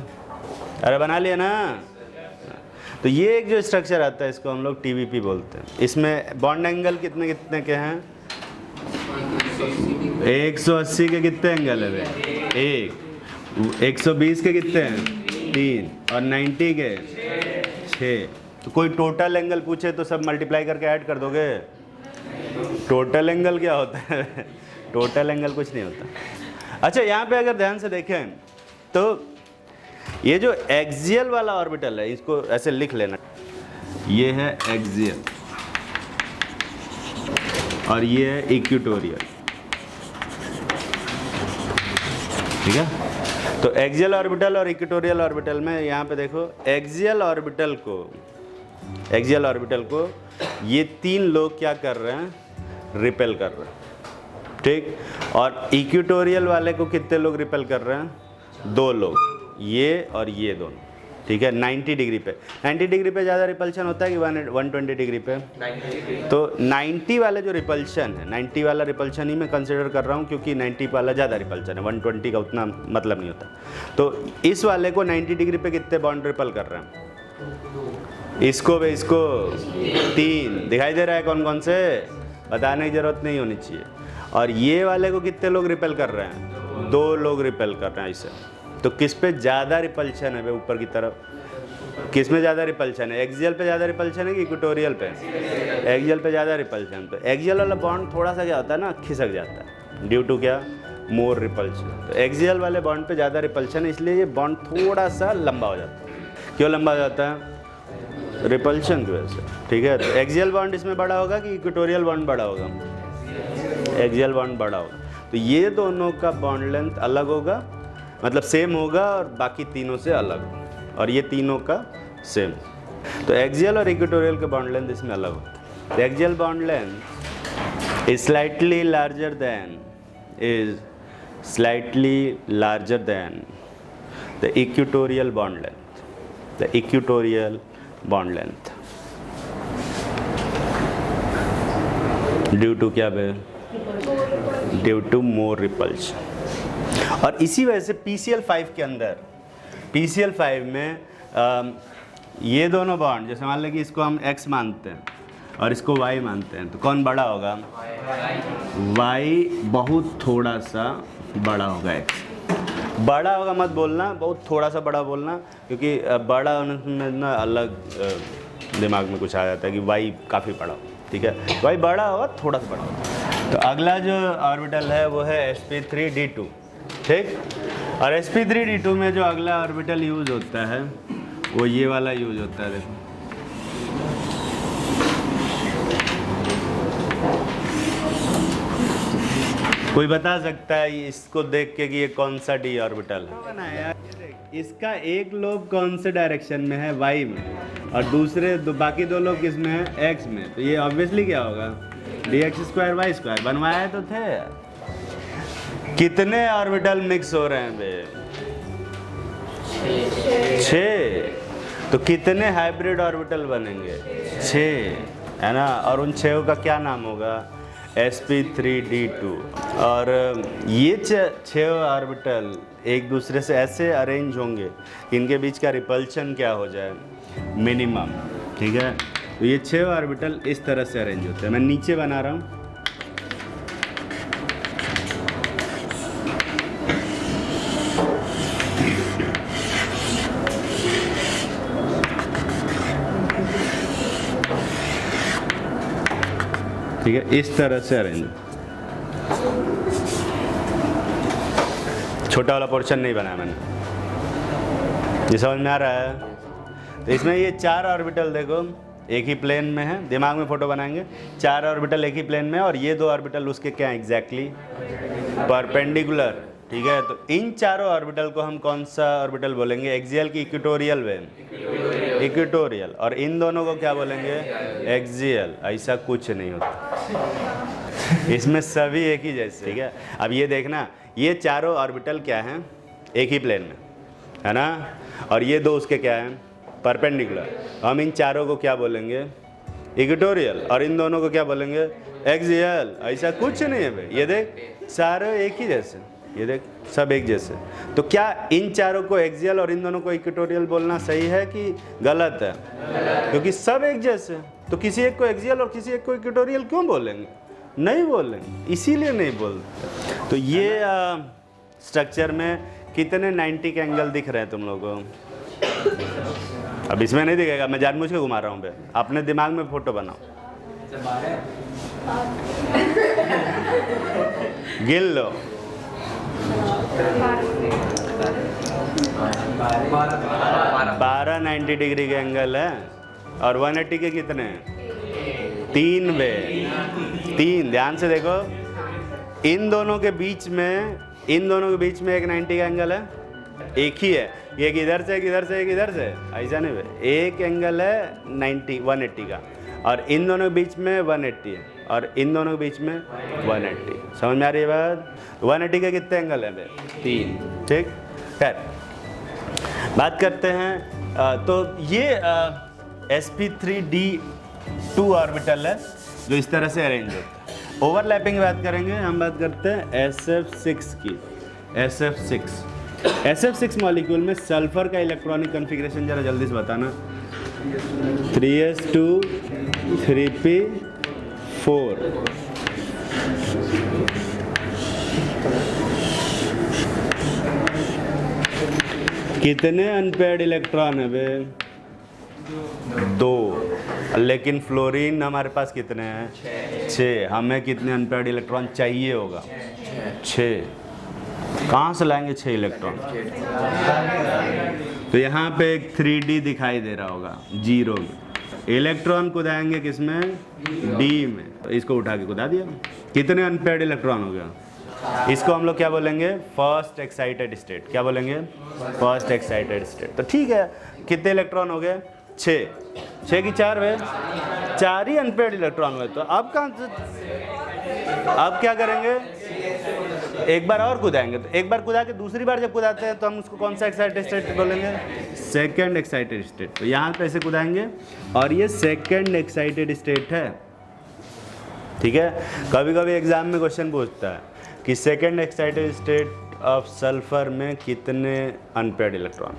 अरे बना लिया ना। तो ये एक जो स्ट्रक्चर आता है इसको हम लोग TBP बोलते हैं। इसमें बॉन्ड एंगल कितने कितने के हैं, 180 के कितने एंगल है, 1, 120 के कितने हैं, 3, और 90 के 6। तो कोई टोटल एंगल पूछे तो सब मल्टीप्लाई करके ऐड कर दोगे। टोटल एंगल क्या होता है, टोटल एंगल कुछ नहीं होता। अच्छा, यहाँ पे अगर ध्यान से देखें तो ये जो एक्सियल वाला ऑर्बिटल है इसको ऐसे लिख लेना, ये है एक्सियल और ये है इक्वेटोरियल, ठीक है। तो एक्सियल ऑर्बिटल और इक्वेटोरियल ऑर्बिटल में यहाँ पे देखो, एक्सियल ऑर्बिटल को ये 3 लोग क्या कर रहे हैं, रिपेल कर रहे हैं, ठीक। और इक्वेटोरियल वाले को कितने लोग रिपेल कर रहे हैं, 2 लोग, ये और ये दोनों, ठीक है। 90 डिग्री पे, 90 डिग्री पे ज़्यादा रिपल्शन होता है कि 120 डिग्री पे, 90। तो 90 वाले जो रिपल्शन है, 90 वाला रिपल्शन ही मैं कंसिडर कर रहा हूँ क्योंकि 90 वाला ज़्यादा रिपल्शन है, 120 का उतना मतलब नहीं होता। तो इस वाले को 90 डिग्री पे कितने बॉन्ड रिपल कर रहे हैं, इसको 3 दिखाई दे रहा है, कौन कौन से बताने की ज़रूरत नहीं होनी चाहिए। और ये वाले को कितने लोग रिपेल कर रहे हैं, दो लोग रिपेल कर रहे हैं ऐसे, तो किस पे ज़्यादा रिपल्शन है भाई ऊपर की तरफ? किस में ज़्यादा रिपल्शन है? एक्सियल पे ज़्यादा रिपल्शन है कि इक्वेटोरियल पे? एक्सियल पे ज़्यादा रिपल्शन। तो एक्सियल वाला बॉन्ड थोड़ा सा क्या होता है ना, खिसक जाता है ड्यू टू क्या? मोर रिपल्शन। तो एक्सियल वाले बॉन्ड पे ज़्यादा रिपल्शन है, इसलिए ये बॉन्ड थोड़ा सा लंबा हो जाता है। क्यों लंबा हो जाता है? रिपल्शन की वजह से, ठीक है। तो एक्सियल बॉन्ड इसमें बड़ा होगा कि इक्वेटोरियल बॉन्ड बड़ा होगा? एक्सियल बॉन्ड बड़ा होगा। तो ये दोनों का बॉन्ड लेंथ अलग होगा, मतलब सेम होगा, और बाकी तीनों से अलग, और ये तीनों का सेम। तो एक्सियल और इक्वेटोरियल के बॉन्ड लेंथ इसमें अलग होता है। Axial bond length is slightly larger than the equatorial bond length, the equatorial bond length, due to क्या बे? Due to more repulsion. और इसी वजह से PCl5 के अंदर, PCl5 में ये दोनों बॉन्ड, जैसे मान लें कि इसको हम X मानते हैं और इसको Y मानते हैं, तो कौन बड़ा होगा? Y बहुत थोड़ा सा बड़ा होगा X। बड़ा होगा मत बोलना, बहुत थोड़ा सा बड़ा बोलना, क्योंकि बड़ा होने में ना अलग दिमाग में कुछ आ जाता है कि Y काफ़ी बड़ा हो, ठीक है। Y बड़ा होगा, थोड़ा सा बड़ा होगा। तो अगला जो ऑर्बिटल है वो है sp3d2, ठीक। और sp3d2 में जो अगला ऑर्बिटल यूज़ होता है वो ये वाला यूज़ होता है, देखो। कोई बता सकता है इसको देख के कि ये कौन सा d ऑर्बिटल है? इसका एक लोब कौन से डायरेक्शन में है? y में, और दूसरे बाकी दो लोग किस में है? x में। तो ये ऑब्वियसली क्या होगा? dx² y²। बनवाए तो थे। कितने ऑर्बिटल मिक्स हो रहे हैं बे? 6। तो कितने हाइब्रिड ऑर्बिटल बनेंगे? 6, है ना। और उन 6 का क्या नाम होगा? sp3d2। और ये 6 ऑर्बिटल एक दूसरे से ऐसे अरेंज होंगे कि इनके बीच का रिपल्शन क्या हो जाए? मिनिमम, ठीक है। तो ये 6 ऑर्बिटल इस तरह से अरेंज होते हैं। मैं नीचे बना रहा हूँ। ठीक है, इस तरह से अरेंज। छोटा वाला पोर्शन नहीं बनाया मैंने, ये समझ में आ रहा है? तो इसमें ये 4 ऑर्बिटल देखो एक ही प्लेन में है, दिमाग में फोटो बनाएंगे। 4 ऑर्बिटल एक ही प्लेन में, और ये 2 ऑर्बिटल उसके क्या एग्जैक्टली? परपेंडिकुलर, ठीक है। तो इन चारों ऑर्बिटल को हम कौन सा ऑर्बिटल बोलेंगे? एक्सियल की इक्वेटोरियल वे? इक्वेटोरियल। और इन दोनों को क्या बोलेंगे? एक्सियल। ऐसा कुछ नहीं होता, इसमें सभी एक ही जैसे, ठीक है। अब ये देखना, ये चारों ऑर्बिटल क्या हैं? एक ही प्लेन में, है ना। और ये 2 उसके क्या हैं? परपेंडिकुलर। हम इन चारों को क्या बोलेंगे? इक्वेटोरियल। और इन दोनों को क्या बोलेंगे? एक्सियल। ऐसा कुछ नहीं है भाई, ये देख सारे एक ही जैसे, ये देख सब एक जैसे। तो क्या इन चारों को एक्सियल और इन दोनों को इक्वेटोरियल बोलना सही है कि गलत है? क्योंकि सब एक जैसे, तो किसी एक को एक्सियल और किसी एक को इक्वेटोरियल क्यों बोलेंगे? नहीं बोलेंगे, इसीलिए नहीं बोलते। तो ये स्ट्रक्चर में कितने 90 के एंगल दिख रहे हैं तुम लोगों को? अब इसमें नहीं दिखेगा, मैं जानबूझ के घुमा रहा हूँ बे। अपने दिमाग में फोटो बनाओ, गिन लो। 12 90 डिग्री के एंगल है, और 180 के कितने? 3 वे। 3, ध्यान से देखो। इन दोनों के बीच में एक 90 का एंगल है, एक ही है। एक इधर से, एक इधर से, एक इधर से, ऐसा नहीं है। एक एंगल है 180 का, और इन दोनों के बीच में 180 है, और इन दोनों के बीच में 180। समझ में आ रही है बात? 180 के कितने एंगल हैं? 3, ठीक। खैर, बात करते हैं। तो ये sp3d2 ऑर्बिटल है जो इस तरह से अरेंज होता है। ओवरलैपिंग बात करेंगे, हम बात करते हैं SF6 की। SF6 मॉलिक्यूल में सल्फर का इलेक्ट्रॉनिक कॉन्फ़िगरेशन जरा जल्दी से बताना। 3s2 3p4। कितने अनपेयर्ड इलेक्ट्रॉन है बे? 2। लेकिन फ्लोरीन हमारे पास कितने हैं? 6। हमें कितने अनपेयर्ड इलेक्ट्रॉन चाहिए होगा? 6। कहाँ से लाएंगे 6 इलेक्ट्रॉन? तो यहाँ पे एक 3D दिखाई दे रहा होगा 0 में। इलेक्ट्रॉन कुदाएंगे किसमें? डी में। तो इसको उठा के कुदा दिया। कितने अनपेयर्ड इलेक्ट्रॉन हो गया? इसको हम लोग क्या बोलेंगे? First excited state. क्या बोलेंगे? First excited state. तो ठीक है, कितने इलेक्ट्रॉन हो गए? 6। 6 की 4 है, 4 ही अनपेयर्ड इलेक्ट्रॉन हुए। तो अब कहाँ, अब क्या करेंगे? एक बार और कुदाएंगे। तो एक बार कुदा के दूसरी बार जब कुदाते हैं तो हम उसको कौन सा एक्साइटेड स्टेट बोलेंगे? Second excited state. तो यहाँ पे ऐसे कुदाएंगे और ये सेकंड एक्साइटेड स्टेट है। ठीक है, कभी कभी एग्जाम में क्वेश्चन पूछता है कि second excited state of sulphur में कितने अनपेयर्ड इलेक्ट्रॉन?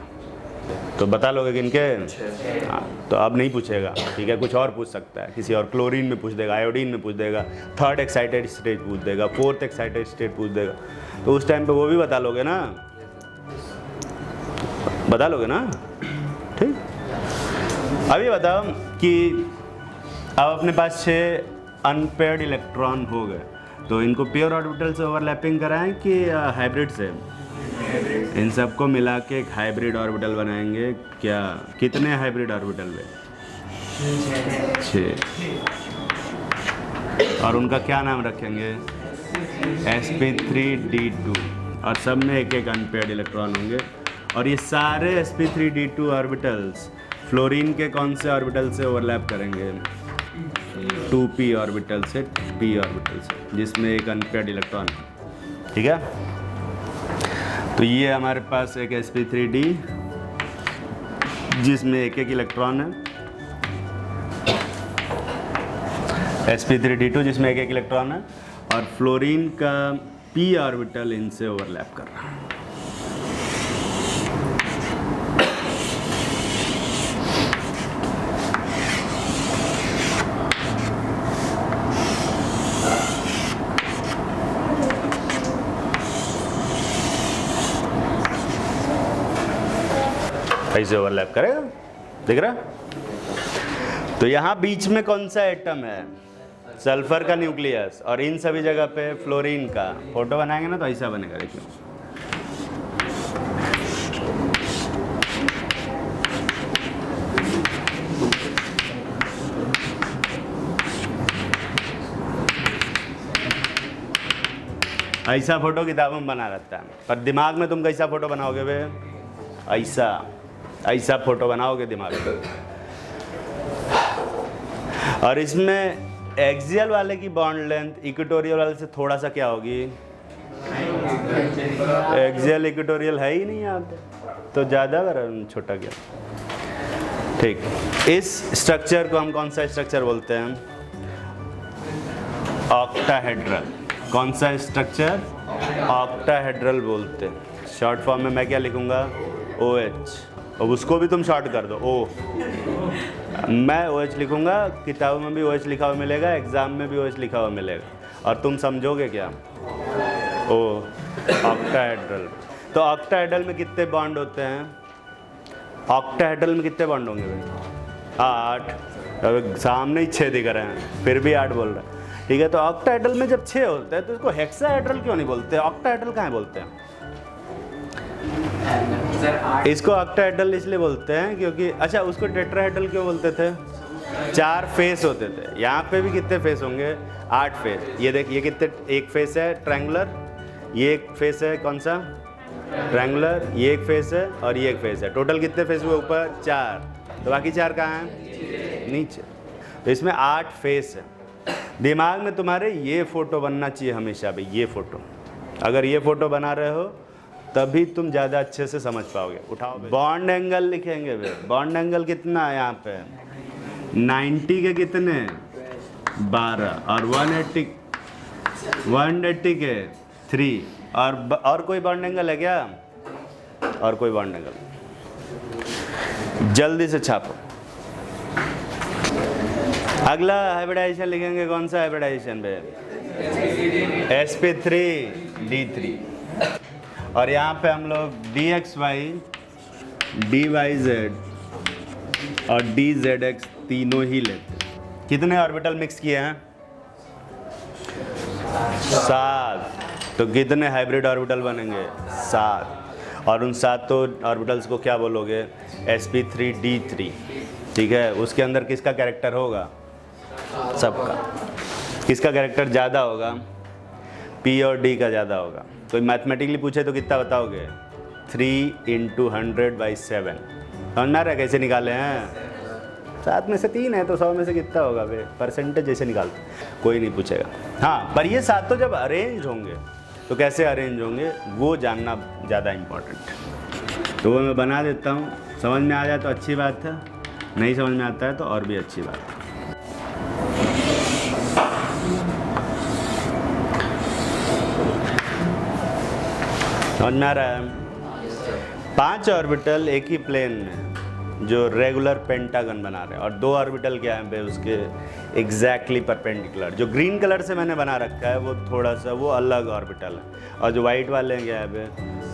तो बता लोगे किनके? हाँ, तो अब नहीं पूछेगा। ठीक है, कुछ और पूछ सकता है, किसी और क्लोरीन में पूछ देगा, आयोडीन में पूछ देगा, थर्ड एक्साइटेड स्टेट पूछ देगा, फोर्थ एक्साइटेड स्टेट पूछ देगा। तो उस टाइम पे वो भी बता लोगे ना? बता लोगे ना? ठीक। अभी बताओ कि अब अपने पास 6 अनपेयर्ड इलेक्ट्रॉन हो गए, तो इनको पेयर ऑर्बिटल से ओवरलैपिंग कराएं कि हाइब्रिड से? इन सबको मिला के एक हाइब्रिड ऑर्बिटल बनाएंगे। क्या, कितने हाइब्रिड ऑर्बिटल में? 6। और उनका क्या नाम रखेंगे? sp3d2। और सब में एक एक अनपेयर्ड इलेक्ट्रॉन होंगे। और ये सारे sp3d2 ऑर्बिटल्स फ्लोरीन के कौन से ऑर्बिटल से ओवरलैप करेंगे? 2p ऑर्बिटल से, p ऑर्बिटल से, जिसमें एक अनपेयर्ड इलेक्ट्रॉन है। ठीक है, तो ये हमारे पास एक sp3d जिसमें एक एक इलेक्ट्रॉन है, sp3d2 जिसमें एक एक इलेक्ट्रॉन है, और फ्लोरीन का p ऑर्बिटल इनसे ओवरलैप कर रहा है। ऐसे ओवरलैप करेगा, दिख रहा? तो यहाँ बीच में कौन सा एटम है? सल्फर का न्यूक्लियस। और इन सभी जगह पे फ्लोरीन का। फोटो बनाएंगे ना तो ऐसा बनेगा, देखिए। ऐसा फोटो किताबों में बना रहता है, पर दिमाग में तुम कैसा फोटो बनाओगे बे? ऐसा फोटो बनाओगे दिमाग में। और इसमें एक्सियल वाले की बॉन्ड लेंथ इक्वेटोरियल वाले से थोड़ा सा क्या होगी? एक्सियल इक्वेटोरियल है ही नहीं यहाँ पे, तो ज़्यादा छोटा क्या? ठीक, इस स्ट्रक्चर को हम कौन सा स्ट्रक्चर बोलते हैं? ऑक्टाहेड्रल। कौन सा स्ट्रक्चर? ऑक्टाहेड्रल बोलते हैं। शॉर्ट फॉर्म में मैं क्या लिखूंगा? OH। अब उसको भी तुम शॉर्ट कर दो, O। मैं OH लिखूंगा, किताबों में भी OH लिखा हुआ मिलेगा, एग्जाम में भी OH लिखा हुआ मिलेगा। और तुम समझोगे क्या? O, octahedral. तो ऑक्टाहेड्रल में कितने बॉन्ड होते हैं? ऑक्टाहेड्रल में कितने बॉन्ड होंगे भाई? 8। अब सामने ही 6 दिख रहे हैं, फिर भी 8 बोल रहे हैं। ठीक है, तो ऑक्टाहेड्रल में जब 6 होते हैं तो इसको हेक्साहेड्रल क्यों नहीं बोलते? ऑक्टाहेड्रल कहाँ बोलते हैं? इसको ऑक्टाहेड्रल इसलिए बोलते हैं क्योंकि, अच्छा, उसको टेट्राहेड्रल क्यों बोलते थे? 4 फेस होते थे। यहाँ पे भी कितने फेस होंगे? 8 फेस। ये देख, ये कितने, एक फेस है ट्रायंगुलर, ये एक फेस है कौन सा? ट्रायंगुलर, ये एक फेस है और ये एक फेस है। टोटल कितने फेस हुए? ऊपर 4। तो बाकी 4 कहाँ हैं? नीचे। तो इसमें 8 फेस है। दिमाग में तुम्हारे ये फोटो बनना चाहिए हमेशा भाई, ये फोटो। अगर ये फोटो बना रहे हो तभी तुम ज़्यादा अच्छे से समझ पाओगे। उठाओ, बॉन्ड एंगल लिखेंगे भाई। बॉन्ड एंगल कितना है यहाँ पे? 90 के कितने? 12। और 180 के 3। और कोई बॉन्ड एंगल है क्या? और कोई बॉन्ड एंगल? जल्दी से छापो। अगला हाइब्रिडाइजेशन लिखेंगे। कौन सा हाइब्रिडाइजेशन पे? sp3d3। और यहाँ पे हम लोग dxy DYZ और DZX तीनों ही लेते हैं। कितने ऑर्बिटल मिक्स किए हैं? 7। तो कितने हाइब्रिड ऑर्बिटल बनेंगे? 7। और उन 7 ऑर्बिटल्स को क्या बोलोगे? sp3d3। ठीक है, उसके अंदर किसका कैरेक्टर होगा? सबका। किसका कैरेक्टर ज़्यादा होगा? P और D का ज़्यादा होगा। तो मैथमेटिकली पूछे तो कितना बताओगे? 3 × 100/7। समझ में आ रहा है कैसे निकाले हैं? 7 में से 3 है तो 100 में से कितना होगा? वे परसेंटेज जैसे निकालते, कोई नहीं पूछेगा। हाँ, पर ये 7 तो जब अरेंज होंगे तो कैसे अरेंज होंगे वो जानना ज़्यादा इम्पोर्टेंट है। तो वो मैं बना देता हूँ, समझ में आ जाए तो अच्छी बात है, नहीं समझ में आता है तो और भी अच्छी बात है। समझ में आ रहा है? 5 ऑर्बिटल एक ही प्लेन में जो रेगुलर पेंटागन बना रहे हैं, और 2 ऑर्बिटल क्या है भाई उसके एग्जैक्टली परपेंडिकुलर। जो ग्रीन कलर से मैंने बना रखा है वो थोड़ा सा वो अलग ऑर्बिटल है, और जो वाइट वाले हैं क्या है भाई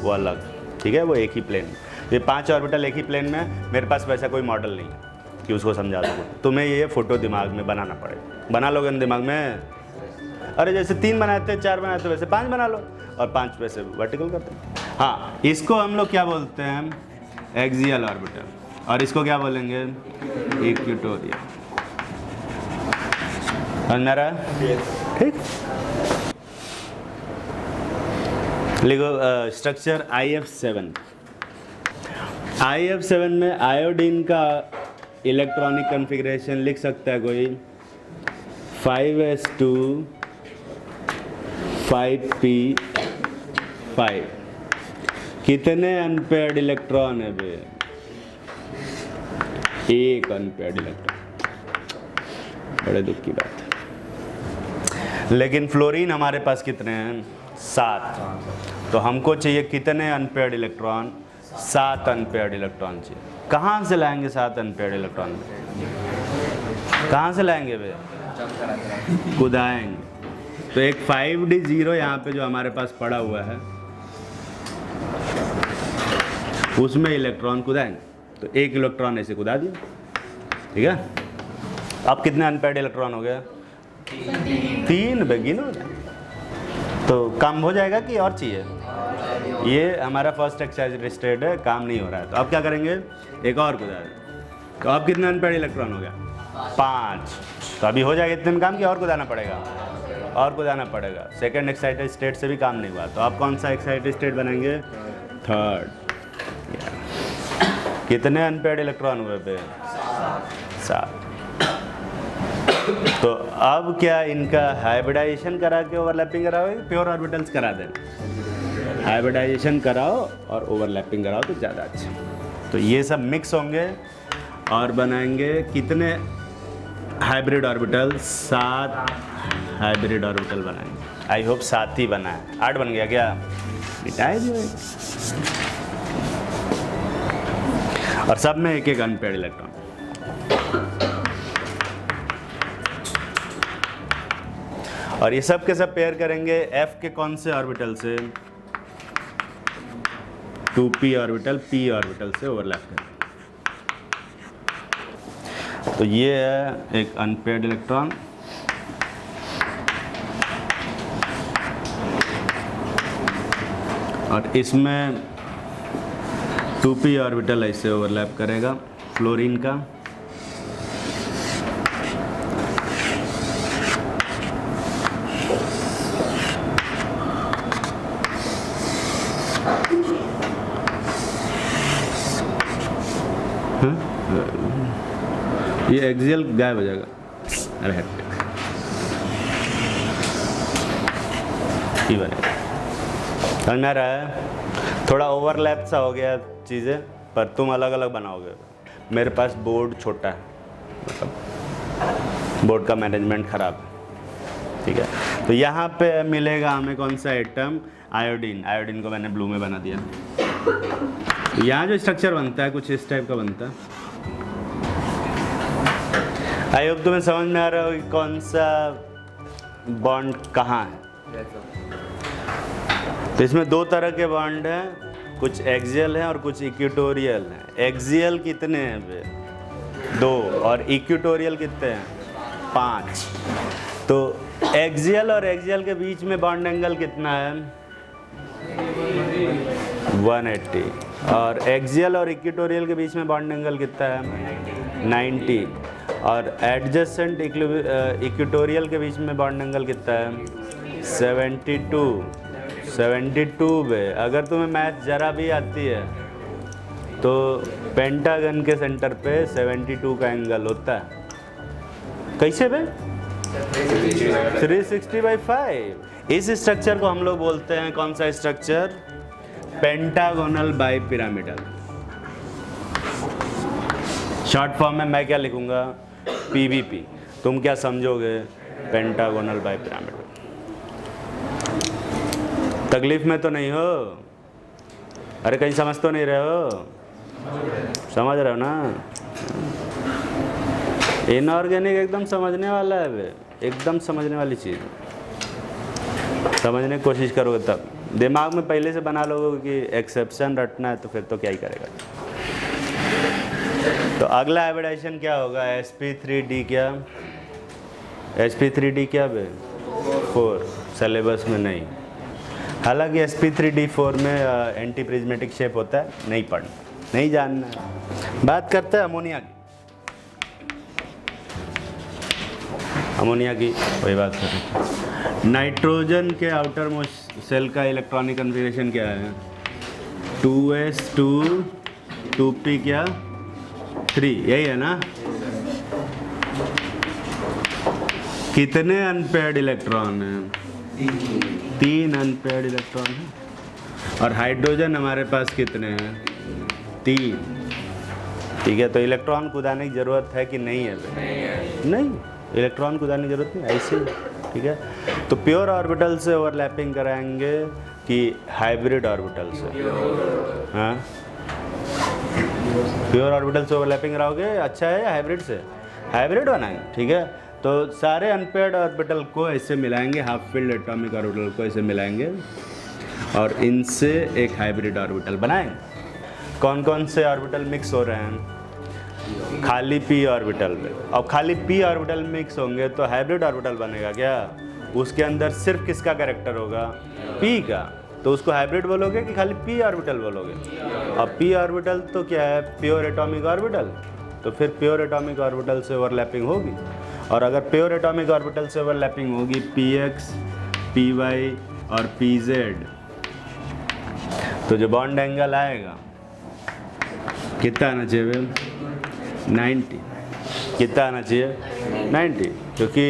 वो अलग। ठीक है, वो एक ही प्लेन में। ये 5 ऑर्बिटल एक ही प्लेन में। मेरे पास वैसा कोई मॉडल नहीं है कि उसको समझा दूँ। तुम्हें ये फ़ोटो दिमाग में बनाना पड़ेगा। बना लोगे ना दिमाग में? अरे जैसे 3 बनाते 4 बनाते वैसे 5 बना लो, और 5 वैसे वर्टिकल करते हैं। हाँ, इसको हम लोग क्या बोलते हैं? एक्सियल ऑर्बिटल, और इसको क्या बोलेंगे? इक्वेटोरियल। समझ में आ रहा है? ठीक, लिखो स्ट्रक्चर IF7। IF7 में आयोडीन का इलेक्ट्रॉनिक कॉन्फ़िगरेशन लिख सकता है कोई? 5s2 5p5। कितने अनपेयर्ड इलेक्ट्रॉन है बे? 1 अनपेयर्ड इलेक्ट्रॉन। बड़े दुख की बात है। लेकिन फ्लोरीन हमारे पास कितने हैं? 7। तो हमको चाहिए कितने अनपेयर्ड इलेक्ट्रॉन? 7 अनपेयर्ड इलेक्ट्रॉन चाहिए। कहाँ से लाएंगे 7 अनपेयर्ड इलेक्ट्रॉन? कहाँ से लाएंगे बे? कुदाएंगे। तो एक 5d0 यहाँ पे जो हमारे पास पड़ा हुआ है उसमें इलेक्ट्रॉन कुदाएंगे। तो 1 इलेक्ट्रॉन ऐसे कुदा दिया। ठीक है, अब कितने अनपेयर्ड इलेक्ट्रॉन हो गया? 3 बेगिन हो जाए तो काम हो जाएगा कि और चाहिए? ये हमारा फर्स्ट एक्साइटेड स्टेट है, काम नहीं हो रहा है। तो अब क्या करेंगे? एक और कुदा दें। तो अब कितने अनपेयर्ड इलेक्ट्रॉन हो गया? 5। तो अभी हो जाएगा इतने में काम, कि और कुदाना पड़ेगा? और कुदाना पड़ेगा। सेकेंड एक्साइटेड स्टेट से भी काम नहीं हुआ, तो आप कौन सा एक्साइटेड स्टेट बनाएंगे? थर्ड। कितने अनपेयर्ड इलेक्ट्रॉन हुए पे? 7। तो अब क्या इनका हाइब्रिडाइजेशन करा के ओवरलैपिंग कराओ, प्योर ऑर्बिटल्स करा दें? हाइब्रिडाइजेशन कराओ और ओवरलैपिंग कराओ तो ज़्यादा अच्छा। तो ये सब मिक्स होंगे और बनाएंगे कितने हाइब्रिड ऑर्बिटल? 7 हाइब्रिड ऑर्बिटल बनाएंगे। आई होप 7 ही बना है। 8 बन गया क्या? मिटाए दिए। और सब में एक एक अनपेयर्ड इलेक्ट्रॉन। और ये सब के सब पेयर करेंगे F के कौन से ऑर्बिटल से? 2p ऑर्बिटल p ऑर्बिटल से ओवरलैप करेंगे। तो ये है एक अनपेयर्ड इलेक्ट्रॉन, और इसमें 2p ऑर्बिटल ऐसे ओवरलैप करेगा फ्लोरीन का। ये एक्सियल गायब हो जाएगा। अरे ये बनेगा। समझ में आ रहा है? थोड़ा ओवरलैप सा हो गया चीज़ें, पर तुम अलग अलग बनाओगे। मेरे पास बोर्ड छोटा है, मतलब बोर्ड का मैनेजमेंट ख़राब है। ठीक है, तो यहाँ पे मिलेगा हमें कौन सा आइटम? आयोडीन। आयोडीन को मैंने ब्लू में बना दिया। तो यहाँ जो स्ट्रक्चर बनता है कुछ इस टाइप का बनता है। आई होप तुम्हें समझ में आ रहा हो कि कौन सा बॉन्ड कहाँ है। तो इसमें 2 तरह के बॉन्ड हैं, कुछ एक्सियल हैं और कुछ इक्वेटोरियल हैं। एक्सियल कितने हैं बे? 2 और इक्वेटोरियल कितने हैं? 5। तो एक्सियल और एक्सियल के बीच में बॉन्ड एंगल कितना है? 180। और एक्सियल और इक्वेटोरियल के बीच में बॉन्ड एंगल कितना है? 90। और एडजेसेंट इक्वेटोरियल के बीच में बॉन्ड एंगल कितना है? 72 बे। अगर तुम्हें मैथ जरा भी आती है तो पेंटागन के सेंटर पे 72 का एंगल होता है। कैसे बे? 360/5। इस स्ट्रक्चर को हम लोग बोलते हैं कौन सा structure? Pentagonal bipyramidal. Short form में मैं क्या लिखूंगा? पीबीपी। तुम क्या समझोगे? Pentagonal bipyramidal. तकलीफ में तो नहीं हो? अरे कहीं समझ तो नहीं रहे हो? समझ रहे हो ना? इनऑर्गेनिक एकदम समझने वाला है बे, एकदम समझने वाली चीज़। समझने की कोशिश करोगे तब दिमाग में पहले से बना लोगे कि एक्सेप्शन रटना है, तो फिर तो क्या ही करेगा। तो अगला हाइब्रिडाइजेशन क्या होगा? sp3d क्या? sp3d क्या बे? 4। सिलेबस में नहीं। हालांकि sp3d4 में एंटी प्रिज्मेटिक शेप होता है, नहीं पढ़ना, नहीं जानना। बात करते हैं अमोनिया की। अमोनिया की वही बात कर रहे थे। नाइट्रोजन के आउटर मोस्ट सेल का इलेक्ट्रॉनिक कन्फिगरेशन क्या है? 2s2 2p क्या 3, यही है ना? कितने अनपेयर्ड इलेक्ट्रॉन हैं? 3 अनपेयर्ड इलेक्ट्रॉन हैं। और हाइड्रोजन हमारे पास कितने हैं? 3। ठीक है, तो इलेक्ट्रॉन कुदाने की ज़रूरत है कि नहीं है? नहीं, इलेक्ट्रॉन कुदाने की ज़रूरत नहीं, ऐसे ही। ठीक है, तो प्योर ऑर्बिटल से ओवरलैपिंग कराएंगे कि हाइब्रिड ऑर्बिटल से? हाँ, प्योर ऑर्बिटल से ओवरलैपिंग कराओगे अच्छा है या हाइब्रिड से? हाइब्रिड बनाएंगे। ठीक है, तो सारे अनपेयर्ड ऑर्बिटल को ऐसे मिलाएंगे, हाफ फिल्ड एटॉमिक ऑर्बिटल को ऐसे मिलाएंगे और इनसे एक हाइब्रिड ऑर्बिटल बनाएंगे। कौन कौन से ऑर्बिटल मिक्स हो रहे हैं? खाली p ऑर्बिटल में। और खाली p ऑर्बिटल मिक्स होंगे तो हाइब्रिड ऑर्बिटल बनेगा क्या? उसके अंदर सिर्फ किसका कैरेक्टर होगा? p का। तो उसको हाइब्रिड बोलोगे कि खाली p ऑर्बिटल बोलोगे? और p ऑर्बिटल तो क्या है? Pure atomic orbital. तो फिर प्योर एटॉमिक ऑर्बिटल से ओवरलैपिंग होगी। और अगर प्योर एटॉमिक ऑर्बिटल से ओवरलैपिंग होगी px, py और pz, तो जो बॉन्ड एंगल आएगा कितना आना चाहिए? 90। कितना आना चाहिए? 90, क्योंकि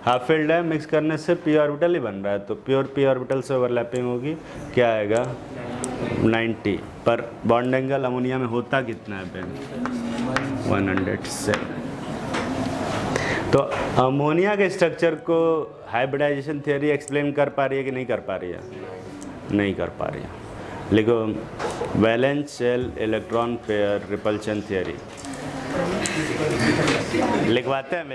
हाफ फील्ड है, मिक्स करने से p ऑर्बिटल ही बन रहा है। तो प्योर p ऑर्बिटल से ओवरलैपिंग होगी, क्या आएगा? 90। पर बॉन्ड एंगल अमोनिया में होता कितना है? 107। तो अमोनिया के स्ट्रक्चर को हाइब्रिडाइजेशन थियोरी एक्सप्लेन कर पा रही है कि नहीं कर पा रही है? नहीं कर पा रही है। लिखो, valence shell electron pair repulsion theory लिखवाते हैं।